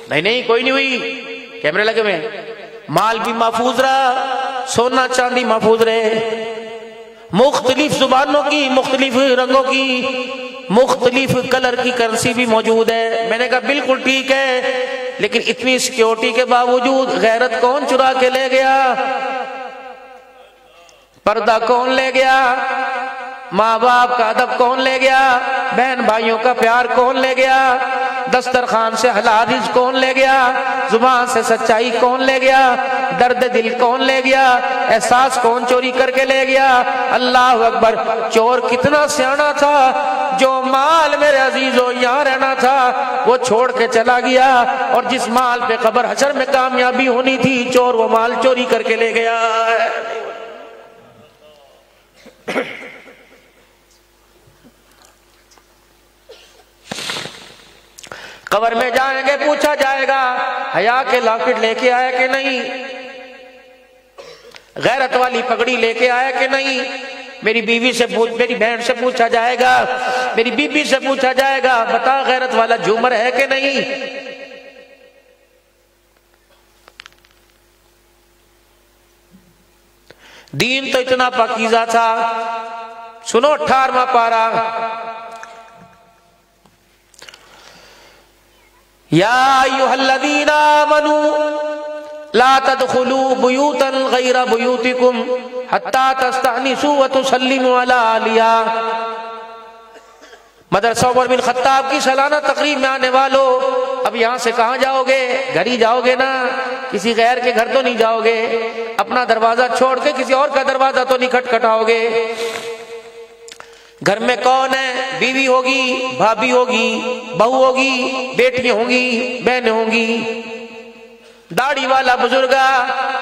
نہیں کوئی نہیں ہوئی، کیمرے لگے ہوئے، مال بھی محفوظ رہا، سونا چاندی محفوظ رہے، مختلف زبانوں کی، مختلف رنگوں کی، مختلف کلر کی کرنسی بھی موجود ہے۔ میں نے کہا بالکل ٹھیک ہے، لیکن اتنی سیکیورٹی کے باوجود غیرت کون چرا کے لے گیا؟ پردہ کون لے گیا؟ ماں باپ کا ادب کون لے گیا؟ بہن بھائیوں کا پیار کون لے گیا؟ دسترخوان سے حلال رزق کون لے گیا؟ زبان سے سچائی کون لے گیا؟ درد دل کون لے گیا؟ احساس کون چوری کر کے لے گیا؟ اللہ اکبر! چور کتنا سیانا تھا، جو مال میرے عزیزو یہاں رہنا تھا وہ چھوڑ کے چلا گیا، اور جس مال پہ قبر حشر میں کامیابی ہونی تھی چور وہ مال چوری کر کے لے گیا۔ قبر میں جائیں گے پوچھا جائے گا حیا کے لاکٹ لے کے آیا کہ نہیں، غیرت والی پگڑی لے کے آیا کہ نہیں، میری بیوی سے میری بہن سے پوچھا جائے گا، میری بیوی سے پوچھا جائے گا بتا غیرت والا جھومر ہے کہ نہیں؟ دین تو اتنا پاکیزہ تھا. سنو 18واں پارہ. یا ایھا الذین آمنوا لا تدخلوا بیوتا غیر بیوتکم حتی تستأنسوا وتسلموا علی اہلہا. مدرسہ عمر بن خطاب کی سالانہ تقریب میں آنے والوں، اب یہاں سے کہاں جاؤ گے؟ گھر ہی جاؤ گے نا، کسی غیر کے گھر تو نہیں جاؤ گے. اپنا دروازہ چھوڑ کے کسی اور کا دروازہ تو نہیں کھٹکھٹاؤ گے. گھر میں کون ہے؟ بیوی ہوگی، بھابھی ہوگی، بہو ہوگی، بیٹیاں ہوں گی، بہنیں ہوں گی. داڑھی والا بزرگا،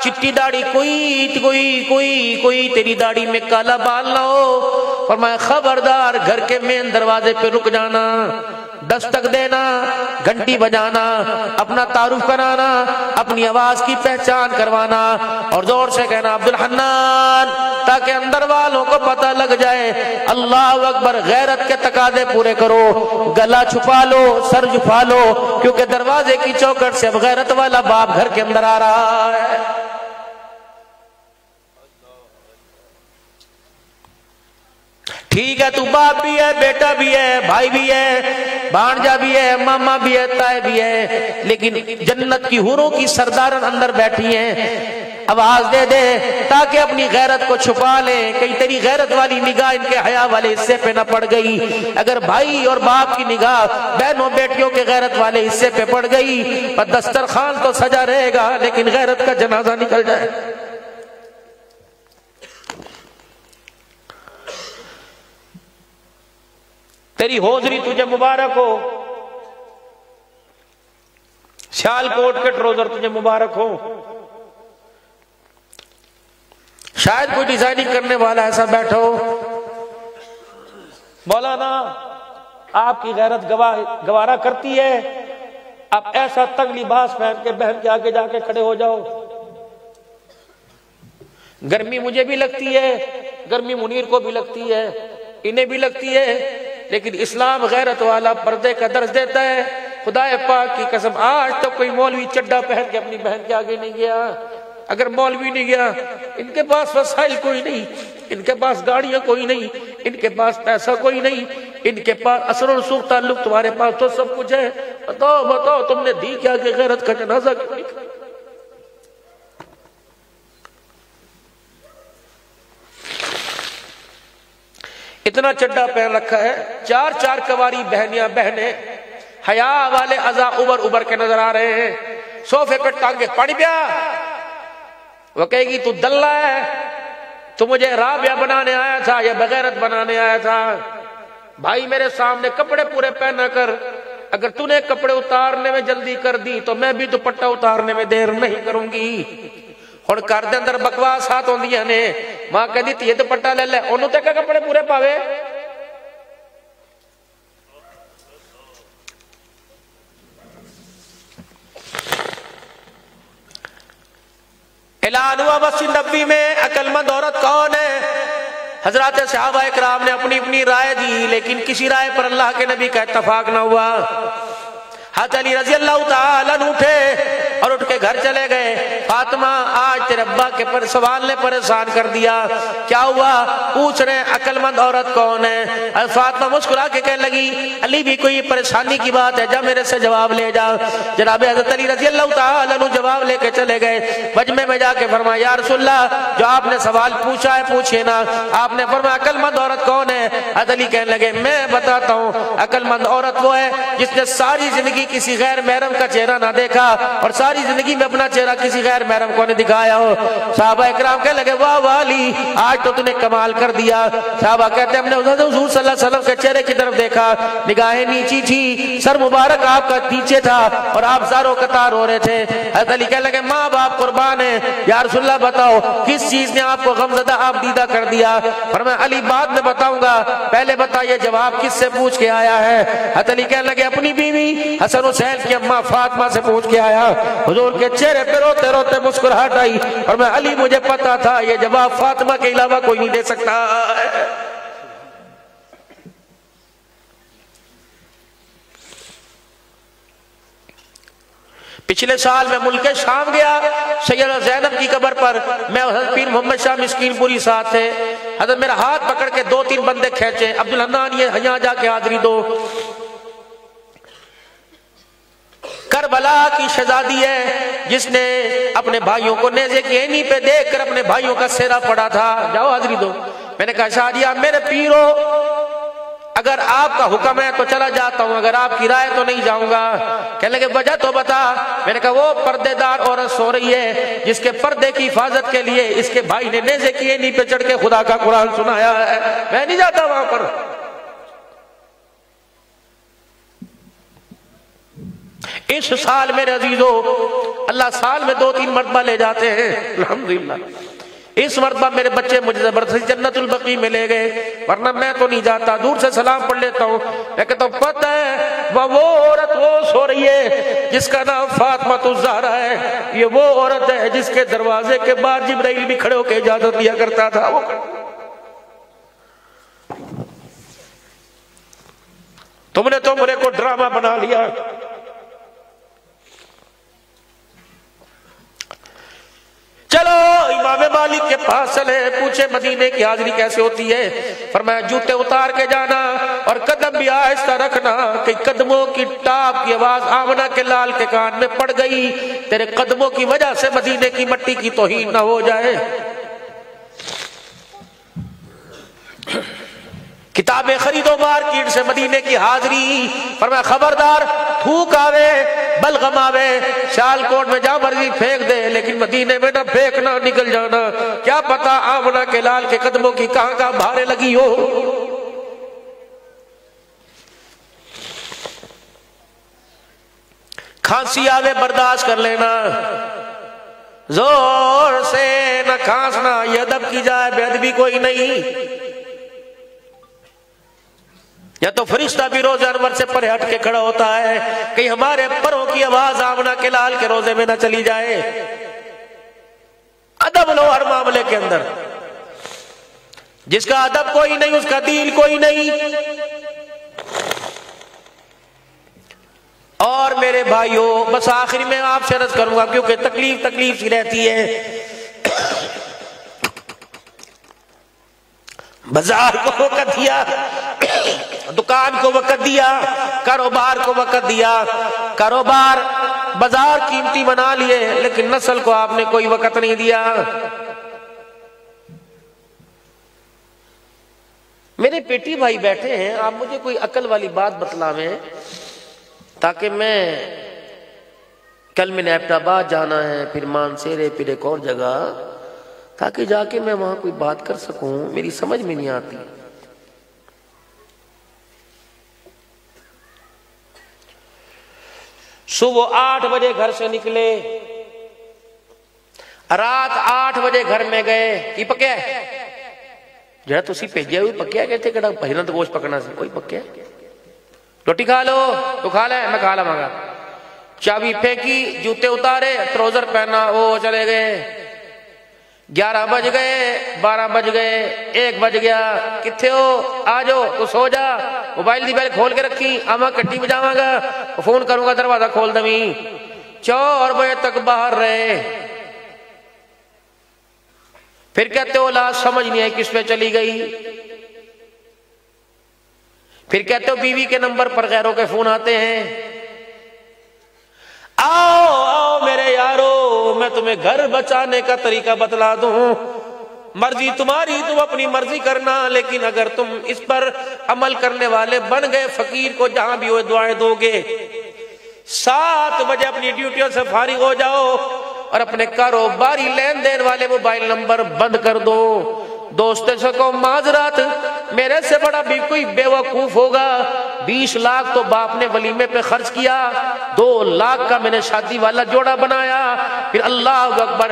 چٹی داڑھی، کوئی تیری داڑھی میں کالا بال نہ ہو. فرمایا خبردار، گھر کے مین دروازے پہ رک جانا، دستک دینا، گھنٹی بجانا، اپنا تعارف کرانا، اپنی آواز کی پہچان کروانا اور زور سے کہنا عبد الحنان، تاکہ اندر والوں کو پتہ لگ جائے. اللہ اکبر. غیرت کے تقاضے پورے کرو، گلا چھپا لو، سر چھپا لو، کیونکہ دروازے کی چوکھٹ سے اب غیرت والا باپ گھر کے اندر آ رہا ہے. ٹھیک ہے تو باپ بھی ہے، بیٹا بھی ہے، بھائی بھی ہے، بھانجا بھی ہے، ماما بھی ہے، تائے بھی ہے، لیکن جنت کی حوروں کی سردارن اندر بیٹھی ہیں. آواز دے دے تاکہ اپنی غیرت کو چھپا لے. کہیں تیری غیرت والی نگاہ ان کے حیا والے حصے پہ نہ پڑ گئی. اگر بھائی اور باپ کی نگاہ بہنوں بیٹیوں کے غیرت والے حصے پہ پڑ گئی، پر دسترخوان تو سجا رہے گا لیکن غیرت کا جنازہ نکل جائے. تیری ہوزری تجھے مبارک ہو، سیال کوٹ کے ٹروزر تجھے مبارک ہو. شاید کوئی ڈیزائننگ کرنے والا ایسا بیٹھا ہو، مولانا آپ کی غیرت گوارا کرتی ہے، آپ ایسا تنگ لباس پہن کے بہن کے آگے جا کے کھڑے ہو جاؤ. گرمی مجھے بھی لگتی ہے، گرمی منیر کو بھی لگتی ہے، انہیں بھی لگتی ہے، لیکن اسلام غیرت والا پردے کا درس دیتا ہے. خدا پاک کی قسم آج تو کوئی مولوی چڈا پہن کے اپنی بہن کے آگے نہیں گیا. اگر مولوی نہیں گیا، ان کے پاس وسائل کوئی نہیں، ان کے پاس گاڑیاں کوئی نہیں، ان کے پاس پیسہ کوئی نہیں، ان کے پاس اثر و رسوخ تعلق، تمہارے پاس تو سب کچھ ہے. بتاؤ تم نے دی کیا کہ غیرت کا جنازہ کیوں نہیں کرا؟ اتنا چڈا پہن رکھا ہے، چار کواری بہنیں حیا والے ازا ابر کے نظر آ رہے ہیں. صوفے پہ ٹانگے پڑ گیا، وہ کہے گی تو دلہ ہے، تو مجھے رابعہ بنانے آیا تھا یا بغیرت بنانے آیا تھا؟ بھائی میرے سامنے کپڑے پورے پہنا کر، اگر تو نے کپڑے اتارنے میں جلدی کر دی تو میں بھی دوپٹہ اتارنے میں دیر نہیں کروں گی. ہن گھر دے اندر بکواس ہاتھ ہوندیاں نے، ماں کہندی تھی دوپٹہ لے لے، اونوں تے کپڑے پورے پاوے. اعلان ہوا مسجد نبوی میں عقل مند عورت کون ہے؟ حضرات صحابہ اکرام نے اپنی اپنی رائے دی، لیکن کسی رائے پر اللہ کے نبی کا اتفاق نہ ہوا. حضرت علی رضی اللہ تعالیٰ عنہ اٹھے اور اٹھ کے گھر چلے گئے. فاطمہ آج تیرے ابا کے پر سوال نے پریشان کر دیا. کیا ہوا؟ پوچھ رہے عقل مند عورت کون ہے؟ فاطمہ مسکرا کے کہنے لگی علی بھی کوئی پریشانی کی بات ہے، جا میرے سے جواب لے جا. جناب حضرت علی رضی اللہ تعالیٰ عنہ جواب لے کے چلے گئے. مجمع میں جا کے فرمایا یا رسول اللہ، جو آپ نے سوال پوچھا ہے پوچھئے نا. آپ نے فرمایا عقل مند عورت کون ہے؟ حضرت علی کہنے لگے میں بتاتا ہوں، عقل مند عورت وہ ہے جس نے ساری زندگی کسی غیر محرم کا چہرہ نہ دیکھا اور ساری زندگی میں اپنا چہرہ کسی غیر محرم کو نے دکھایا ہو. صحابہ اکرام کہنے لگے واہ والی، آج تو نے کمال کر دیا. صحابہ کہتے ہیں ہم نے حضرت حضور صلی اللہ علیہ وسلم کے چہرے کی طرف دیکھا، نگاہیں نیچی تھی، سر مبارک آپ کا پیچھے تھا اور آپ زارو قطار ہو رہے تھے. حضرت علی کہنے لگے ماں باپ قربان ہیں، یا رسول اللہ بتاؤ کس چیز نے آپ کو غمزدہ آپ دیدہ کر دیا؟ فرمایا علی بعد میں بتاؤں گا، پہلے بتائیے جواب کس سے پوچھ کے آیا ہے؟ حضرت علی کہنے لگے اپنی بیوی حسن حسین کی اماں فاطمہ سے پوچھ کے آیا. حضور حضور کے چہرے پہ روتے روتے مسکراہٹ آئی اور میں علی مجھے پتا تھا یہ جواب فاطمہ کے علاوہ کوئی نہیں دے سکتا. پچھلے سال میں ملک شام گیا سیدہ زینب کی قبر پر، میں حضرت پیر محمد شاہ مسکین پوری ساتھ تھے. حضرت میرا ہاتھ پکڑ کے 2-3 بندے کھینچے، عبدالحنان یہ یہاں جا کے حاضری دو. کربلا کی شہزادی ہے جس نے اپنے بھائیوں کو نیزے کی اینی پہ دیکھ کر اپنے بھائیوں کا سہرا پڑا تھا، جاؤ حاضری دو. میں نے کہا شاہ جی آپ میرے پیرو، اگر آپ کا حکم ہے تو چلا جاتا ہوں، اگر آپ کی رائے تو نہیں جاؤں گا. کہنے لگے وجہ تو بتا. میں نے کہا وہ پردے دار عورت سو رہی ہے جس کے پردے کی حفاظت کے لیے اس کے بھائی نے نیزے کی اینی پہ چڑھ کے خدا کا قرآن سنایا ہے، میں نہیں جاتا وہاں پر. اس سال میرے عزیزو اللہ سال میں 2-3 مرتبہ لے جاتے ہیں الحمدللہ. اس مرتبہ میرے بچے مجھے زبردستی جنت البقیع میں لے گئے، ورنہ میں تو نہیں جاتا، دور سے سلام پڑھ لیتا ہوں. میں کہتا ہوں پتہ ہے وہ عورت وہ سو رہی ہے جس کا نام فاطمہ الزہرا ہے، یہ وہ عورت ہے جس کے دروازے کے بعد جبرائیل بھی کھڑے ہو کے اجازت لیا کرتا تھا. وہ تم نے تو میرے کو ڈرامہ بنا لیا. چلو امام مالک کے پاس چلے، پوچھے مدینے کی حاضری کیسے ہوتی ہے. فرمایا جوتے اتار کے جانا اور قدم بھی آہستہ رکھنا کہ قدموں کی ٹاپ کی آواز آمنہ کے لال کے کان میں پڑ گئی، تیرے قدموں کی وجہ سے مدینے کی مٹی کی توہین نہ ہو جائے. کتابیں خریدو مارکیٹ سے مدینے کی حاضری. فرمایا خبردار تھوک آوے بلغم آوے شال کوٹ میں جا مرضی پھینک دے لیکن مدینے میں نہ پھینکنا، نکل جانا، کیا پتا آمنہ کے لال کے قدموں کی کہاں کہاں بھارے لگی ہو. کھانسی آوے برداشت کر لینا، زور سے نہ کھانسنا، یہ ادب کی جائے، بے ادبی کوئی نہیں. یا تو فرشتہ بھی روزہ انور سے پرے ہٹ کے کھڑا ہوتا ہے کہ ہمارے پروں کی آواز آمنہ کے لال کے روزے میں نہ چلی جائے. ادب لو ہر معاملے کے اندر. جس کا ادب کوئی نہیں اس کا دین کوئی نہیں. اور میرے بھائیوں بس آخری میں آپ سے عرض کروں گا کیونکہ تکلیف سی رہتی ہے. بازار کو وقت دیا، دکان کو وقت دیا، کاروبار کو وقت دیا. کاروبار بازار قیمتی بنا لیے لیکن نسل کو آپ نے کوئی وقت نہیں دیا. میرے پیٹی بھائی بیٹھے ہیں، آپ مجھے کوئی عقل والی بات بتلاویں تاکہ میں کل میں نے ایبٹ آباد جانا ہے، پھر مانسیرے، پھر ایک اور جگہ، تاکہ جا کے میں وہاں کوئی بات کر سکوں. میری سمجھ میں نہیں آتی. صبح 8 بجے گھر سے نکلے، رات 8 بجے گھر میں گئے. کی پکیا ہے جڑا تسی بھیجیا ہوئی پکیا کہتے کڑا پہنا تو گوشت پکنا سی وہی پکیا. روٹی کھا لو تو کھا لے، میں کھا لواں گا. چابی پھینکی، جوتے اتارے، ٹراؤزر پہنا، وہ چلے گئے. 11 بج گئے، 12 بج گئے، 1 بج گیا. کتھے ہو؟ آ جاؤ. تو سو جا. موبائل دی بیل کھول کے رکھی، آما کٹی بجاواں گا، فون کروں گا دروازہ کھول دویں. 4 بجے تک باہر رہے. پھر کہتے ہو لا سمجھ نہیں آئی کس پہ چلی گئی. پھر کہتے ہو بیوی کے نمبر پر غیروں کے فون آتے ہیں. آؤ میرے یارو، میں تمہیں گھر بچانے کا طریقہ بتلا دوں. مرضی تمہاری، تم اپنی مرضی کرنا، لیکن اگر تم اس پر عمل کرنے والے بن گئے، فقیر کو جہاں بھی ہوئے دعائیں دو گے. 7 بجے اپنی ڈیوٹیوں سے فارغ ہو جاؤ اور اپنے کاروباری لین دین والے موبائل نمبر بند کر دو. دوست سے کو معذرت، میرے سے بڑا بھی کوئی بے وقوف ہوگا. 20 لاکھ تو باپ نے ولیمے پہ خرچ کیا، 2 لاکھ کا میں نے شادی والا جوڑا بنایا. پھر اللہ اکبر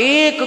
1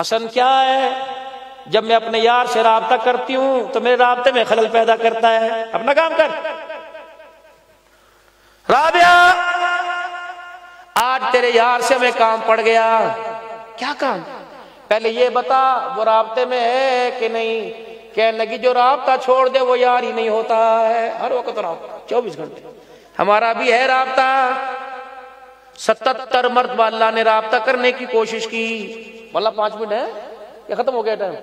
حسن کیا ہے؟ جب میں اپنے یار سے رابطہ کرتی ہوں تو میرے رابطے میں خلل پیدا کرتا ہے. اپنا کام کر. رابعہ آج تیرے یار سے ہمیں کام پڑ گیا. کیا کام؟ پہلے یہ بتا وہ رابطے میں ہے کہ نہیں. کہنے لگی جو رابطہ چھوڑ دے وہ یار ہی نہیں ہوتا ہے. ہر وقت رابطہ 24 گھنٹے. ہمارا بھی ہے رابطہ. 77 مرتبہ اللہ نے رابطہ کرنے کی کوشش کی. واللہ 5 منٹ ہے یہ ختم ہو گیا ٹائم.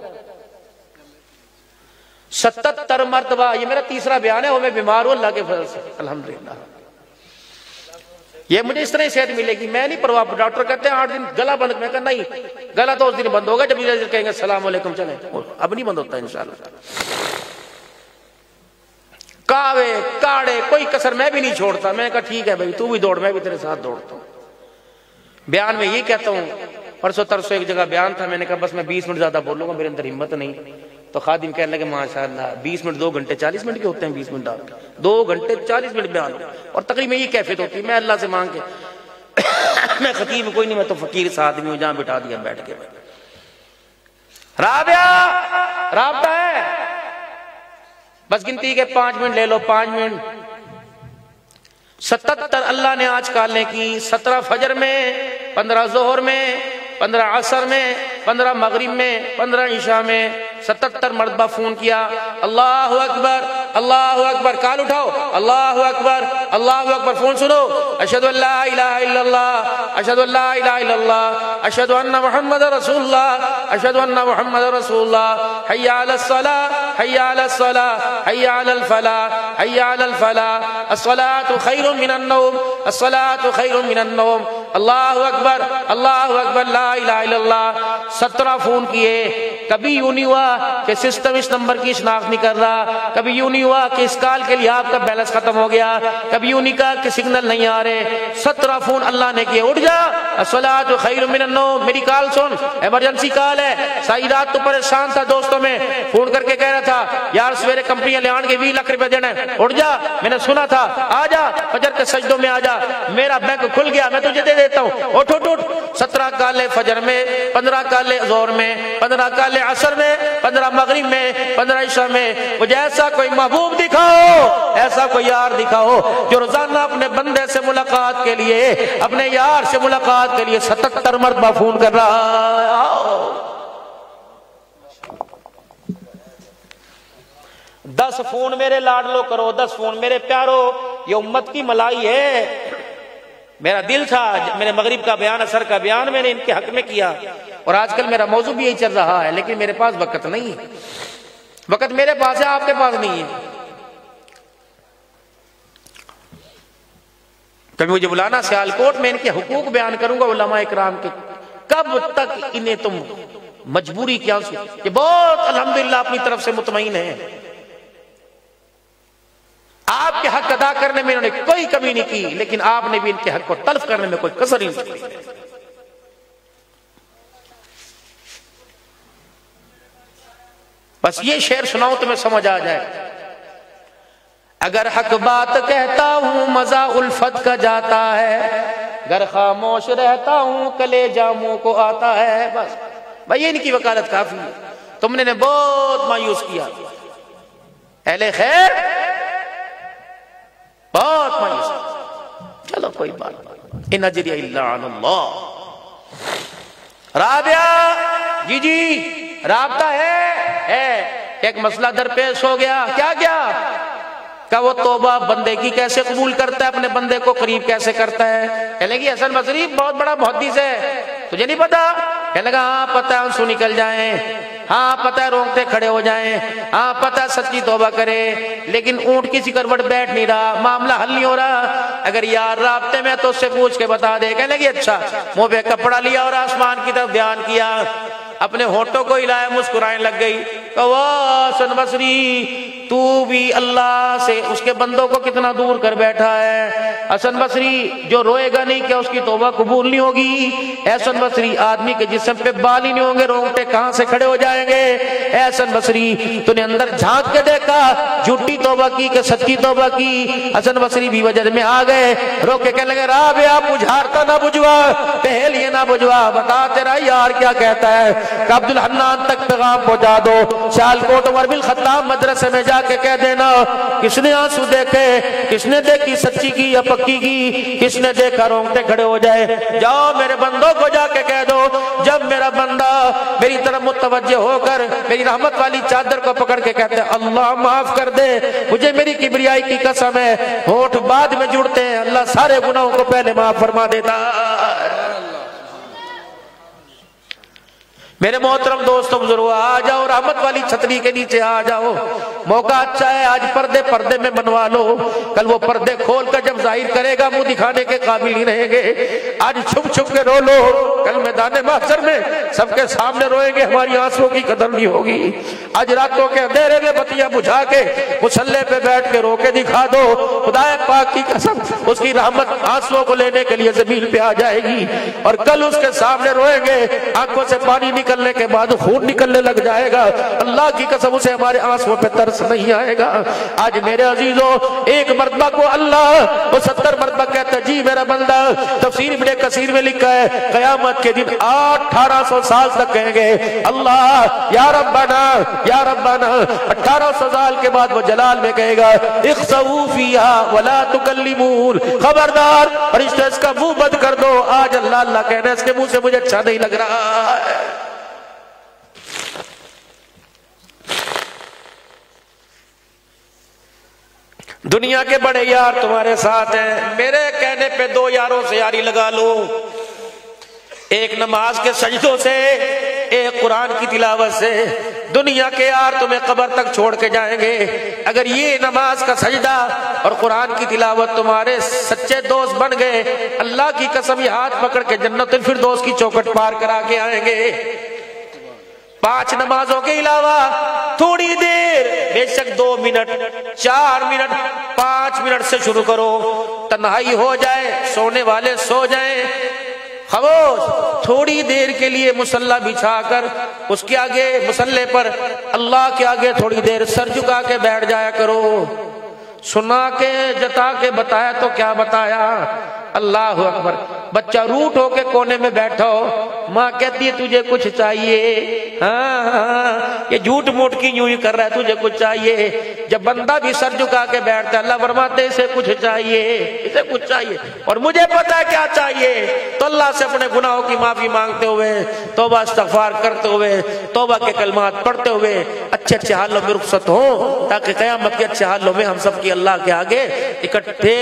77 مرتبہ. یہ میرا تیسرا بیان ہے. وہ میں بیمار ہوں اللہ کے فضل سے الحمدللہ. یہ مجھے اس طرح صحت ملے گی. میں نہیں پرواہ. ڈاکٹر کہتے ہیں 8 دن گلا بند. میں کہا نہیں, گلا تو اس دن بند ہوگا جب یہ کہیں گے السلام علیکم. چلیں اب نہیں بند ہوتا انشاءاللہ. کاوے کاڑے کوئی کسر میں بھی نہیں چھوڑتا. میں نے کہا ٹھیک ہے بھائی تو بھی دوڑ, میں بھی تیرے ساتھ دوڑتا ہوں. بیان میں یہ کہتا ہوں. پرسوں ترسوں ایک جگہ بیان تھا. میں نے کہا بس میں 20 منٹ زیادہ بولوں گا, میرے اندر ہمت نہیں. تو خادم کہنے لگے ماشاءاللہ 20 منٹ 2 گھنٹے 40 منٹ کے ہوتے ہیں. 20 منٹ 2 گھنٹے 40 منٹ بیان ہو. اور تقریباً یہ کیفیت ہوتی ہے. میں اللہ سے مانگ کے میں خطیب کوئی نہیں, میں تو فقیر سا آدمی ہوں. جہاں بٹھا دیا بیٹھ کے. رابعہ رابطہ ہے. بس گنتی کے 5 منٹ لے لو. 5 منٹ 77 اللہ نے آج کالنے کی. 17 فجر میں, 15 ظہر میں, 15 عصر میں, 15 مغرب میں, 15 عشاء میں 77 مرتبہ فون کیا. اللہ اکبر اللہ اکبر. کال اٹھاؤ. اللہ اکبر اللہ اکبر. فون سنو. اشہدو ان لا الہ الا اللہ, اشہدو ان لا الہ الا اللہ, اشہدو ان محمد رسول اللہ, اشہدو ان محمد رسول اللہ. حی علی الصلاۃ حی علی الصلاۃ حی علی الفلاح حی علی الفلاح. الصلاۃ خیر من النوم الصلاۃ خیر من النوم. اللہ اکبر اللہ اکبر لا الہ الا اللہ. 17 فون کیے. کبھی یوں نہیں ہوا کہ سسٹم اس نمبر کی شناخت نہیں کر رہا. کبھی یوں نہیں ہوا کہ اس کال کے لیے آپ کا بیلنس ختم ہو گیا. کبھی یوں نہیں کہا کہ سگنل نہیں آ رہے. 17 فون اللہ نے کیے. اٹھ جا. الصلاۃ خیر من النوم. میری کال سن, ایمرجنسی کال ہے. ساری رات تو پریشان تھا دوستوں میں, فون کر کے کہہ رہا تھا یار سویرے کمپنیاں لے آن کے 20 لاکھ روپے دینا ہے. اٹھ جا, میں نے سنا تھا. آ جا فجر کے سجدوں میں آ جا. میرا بینک کھل گیا, میں تجھے دے دیتا ہوں. اٹھ اٹھ اٹھ. 17 کالے فجر میں, 15 کالے ظہر میں, 15 کالے عصر میں, 15 مغرب میں, 15 عشاء میں. مجھے ایسا کوئی محبوب دکھاؤ, ایسا کوئی یار دکھاؤ جو روزانہ اپنے بندے سے ملاقات کے لیے, اپنے یار سے ملاقات کے لیے 77 مرتبہ فون کر رہا. 10 فون میرے لاڈلو کرو, 10 فون میرے پیارو. یہ امت کی ملائی ہے. میرا دل تھا, میں نے مغرب کا بیان, اثر کا بیان میں نے ان کے حق میں کیا. اور آج کل میرا موضوع بھی یہی چل رہا ہے, لیکن میرے پاس وقت نہیں ہے. وقت میرے پاس ہے, آپ کے پاس نہیں ہے. کبھی مجھے بلانا سیالکوٹ میں, ان کے حقوق بیان کروں گا علماء اکرام کے. کب تک انہیں تم مجبوری کیا. یہ بہت الحمدللہ اپنی طرف سے مطمئن ہے. آپ کے حق ادا کرنے میں انہوں نے کوئی کمی نہیں کی, لیکن آپ نے بھی ان کے حق کو تلف کرنے میں کوئی کسر نہیں کی. بس یہ شعر سناؤں تمہیں سمجھ آ جائے. اگر حق بات کہتا ہوں مزہ الفت کا جاتا ہے, گر خاموش رہتا ہوں کلیجہ منہ کو آتا ہے. بس بھائی ان کی وکالت کافی ہے. تم نے بہت مایوس کیا. اہل خیر بہت مایوس. چلو کوئی بات نہیں. ان اجری الا علی اللہ. رابعہ جی جی رابطہ ہے. ایک مسئلہ درپیش ہو گیا. کیا کیا کہ وہ توبہ بندے کی کیسے قبول کرتا ہے, اپنے بندے کو قریب کیسے کرتا ہے. کہنے لگی حسن بصری بہت بڑا محدث ہے, تجھے نہیں پتا. کہنے لگا ہاں پتہ ہے آنسو نکل جائیں, ہاں پتہ ہے رونگٹے کھڑے ہو جائیں, ہاں پتہ ہے سچی توبہ کرے, لیکن اونٹ کی کروٹ بیٹھ نہیں رہا, معاملہ حل نہیں ہو رہا. اگر یار رابطے میں تو اس سے پوچھ کے بتا دے. کہنے لگی اچھا. منہ پہ کپڑا لیا اور آسمان کی طرف دھیان کیا, اپنے ہونٹوں کو ہلایا, مسکرائیں لگ گئی. واہ حسن بصری تو بھی اللہ سے اس کے بندوں کو کتنا دور کر بیٹھا ہے۔ حسن بصری جو روئے گا نہیں کیا اس کی توبہ قبول نہیں ہوگی؟ حسن بصری آدمی کے جسم پہ بال ہی نہیں ہوں گے، رونگٹے کہاں سے کھڑے ہو جائیں گے؟ حسن بصری تو نے اندر جھانک کے دیکھا، جھوٹی توبہ کی کہ سچی توبہ کی؟ حسن بصری بھی وجد میں آ گئے، رو کے کہنے لگے رابعہ بجھارتا نہ بجھوا، پہل یہ نہ بجھوا، بتا تیرا یار کیا کہتا ہے کہ عبد الحنان تک پیغام پہنچا دو، سیالکوٹ عمر بن الخطاب مدرسے میں جا کے کہہ دینا کس نے آنسو دیکھے، کس نے دیکھی سچی کی یا پکی کی، کس نے دیکھا رونگٹے کھڑے ہو جائے۔ جاؤ میرے بندوں کو جا کے کہہ دو جب میرا بندہ میری طرف متوجہ ہو کر میری رحمت والی چادر کو پکڑ کے کہتے ہیں اللہ معاف کر دے، مجھے میری کبریائی کی قسم ہے، ہونٹ بعد میں جڑتے ہیں، اللہ سارے گناہوں کو پہلے معاف فرما دیتا۔ میرے محترم دوستوں بزرگو آ جاؤ، رحمت والی چھتری کے نیچے آ جاؤ، موقع اچھا ہے، آج پردے میں منوا لو، کل وہ پردے کھول کر جب ظاہر کرے گا منہ دکھانے کے قابل ہی رہیں گے۔ آج چھپ چھپ کے رو لو، کل میدان محشر میں سب کے سامنے روئیں گے، ہماری آنسوں کی قدر نہیں ہوگی۔ آج راتوں کے اندھیرے میں بتیاں بجھا کے مصلے پہ بیٹھ کے رو کے دکھا دو، خدا پاک کی قسم اس کی رحمت آنسوں کو لینے کے لیے زمین پہ آ جائے گی، اور کل اس کے سامنے روئیں گے، آنکھوں سے پانی نکلنے کے بعد خون نکلنے لگ جائے گا، اللہ کی قسم اسے ہمارے آنسوں پہ ترس نہیں آئے گا۔ آج میرے عزیزوں ایک مرتبہ کو اللہ وہ 70 مرتبہ کہتا ہے جی میرا بندہ، تفسیر ابن کثیر میں لکھا ہے قیامت کے دن 1800 سال تک کہیں گے اللہ یا ربنا یا ربنا، 1800 سال کے بعد وہ جلال میں کہے گا اخسؤوا فیہا ولا تکلمون، خبردار فرشتے اس کا منہ بند کر دو، آج اللہ اللہ کہنا اس کے منہ سے مجھے اچھا نہیں لگ رہا ہے۔ دنیا کے بڑے یار تمہارے ساتھ ہیں، میرے کہنے پہ 2 یاروں سے یاری لگا لو، ایک نماز کے سجدوں سے، ایک قرآن کی تلاوت سے۔ دنیا کے یار تمہیں قبر تک چھوڑ کے جائیں گے، اگر یہ نماز کا سجدہ اور قرآن کی تلاوت تمہارے سچے دوست بن گئے، اللہ کی قسم یہ ہاتھ پکڑ کے جنت الفردوس کی چوکھٹ پار کرا کے آئیں گے۔ 5 نمازوں کے علاوہ تھوڑی دیر، بے شک 2 منٹ 4 منٹ 5 منٹ سے شروع کرو، تنہائی ہو جائے، سونے والے سو جائیں، خاموش تھوڑی دیر کے لیے مصلی بچھا کر اس کے آگے مصلی پر اللہ کے آگے تھوڑی دیر سر جھکا کے بیٹھ جایا کرو۔ سنا کے جتا کے بتایا تو کیا بتایا، اللہ اکبر۔ بچہ روٹ ہو کے کونے میں بیٹھا ہو، ماں کہتی ہے تجھے کچھ چاہیے، ہاں یہ جھوٹ موٹ کی یوں ہی کر رہا ہے، تجھے کچھ چاہیے۔ جب بندہ بھی سر جھکا کے بیٹھتا ہے اللہ فرماتے اسے کچھ چاہیے، اسے کچھ چاہیے، اور مجھے پتا ہے کیا چاہیے، تو اللہ سے اپنے گناہوں کی معافی مانگتے ہوئے، توبہ استغفار کرتے ہوئے، توبہ کے کلمات پڑھتے ہوئے اچھے اچھے حالوں میں رخصت ہوں، تاکہ قیامت کے اچھے حالوں میں ہم سب کی اللہ کے آگے اکٹھے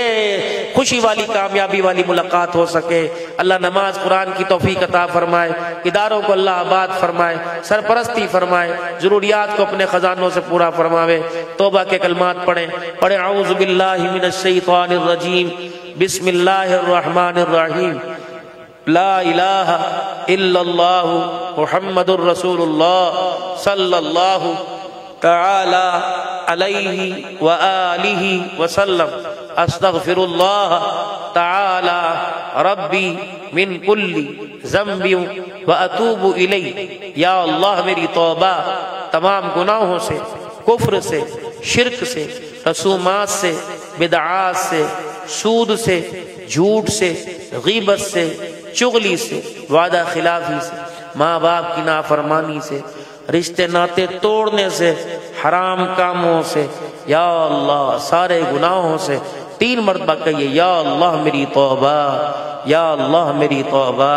خوشی والی کامیابی والی ملاقات ہو سکے۔ اللہ نماز قرآن کی توفیق عطا فرمائے، اداروں کو اللہ آباد فرمائے، سرپرستی فرمائے، ضروریات کو اپنے خزانوں سے پورا فرماوے۔ توبہ کے کلمات پڑھیں اعوذ باللہ من الشیطان الرجیم، بسم اللہ الرحمن الرحیم، لا الہ الا اللہ محمد الرسول اللہ صلی اللہ تعالی علیہ وآلہ وسلم، استغفر اللہ تعالی ربی من کل ذنب واتوب الیہ۔ یا اللہ میری توبہ تمام گناہوں سے، کفر سے، شرک سے، رسومات سے، بدعات سے، سود سے، جھوٹ سے، غیبت سے، چغلی سے، وعدہ خلافی سے، ماں باپ کی نافرمانی سے، رشتے ناتے توڑنے سے، حرام کاموں سے، یا اللہ سارے گناہوں سے 3 مرتبہ کہیے یا اللہ میری توبہ، یا اللہ میری توبہ،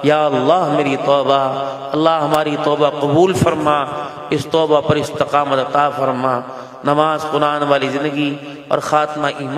یا اللہ میری توبہ۔ اللہ ہماری توبہ قبول فرما، اس توبہ پر استقامت عطا فرما، نماز قرآن والی زندگی اور خاتمہ ایمان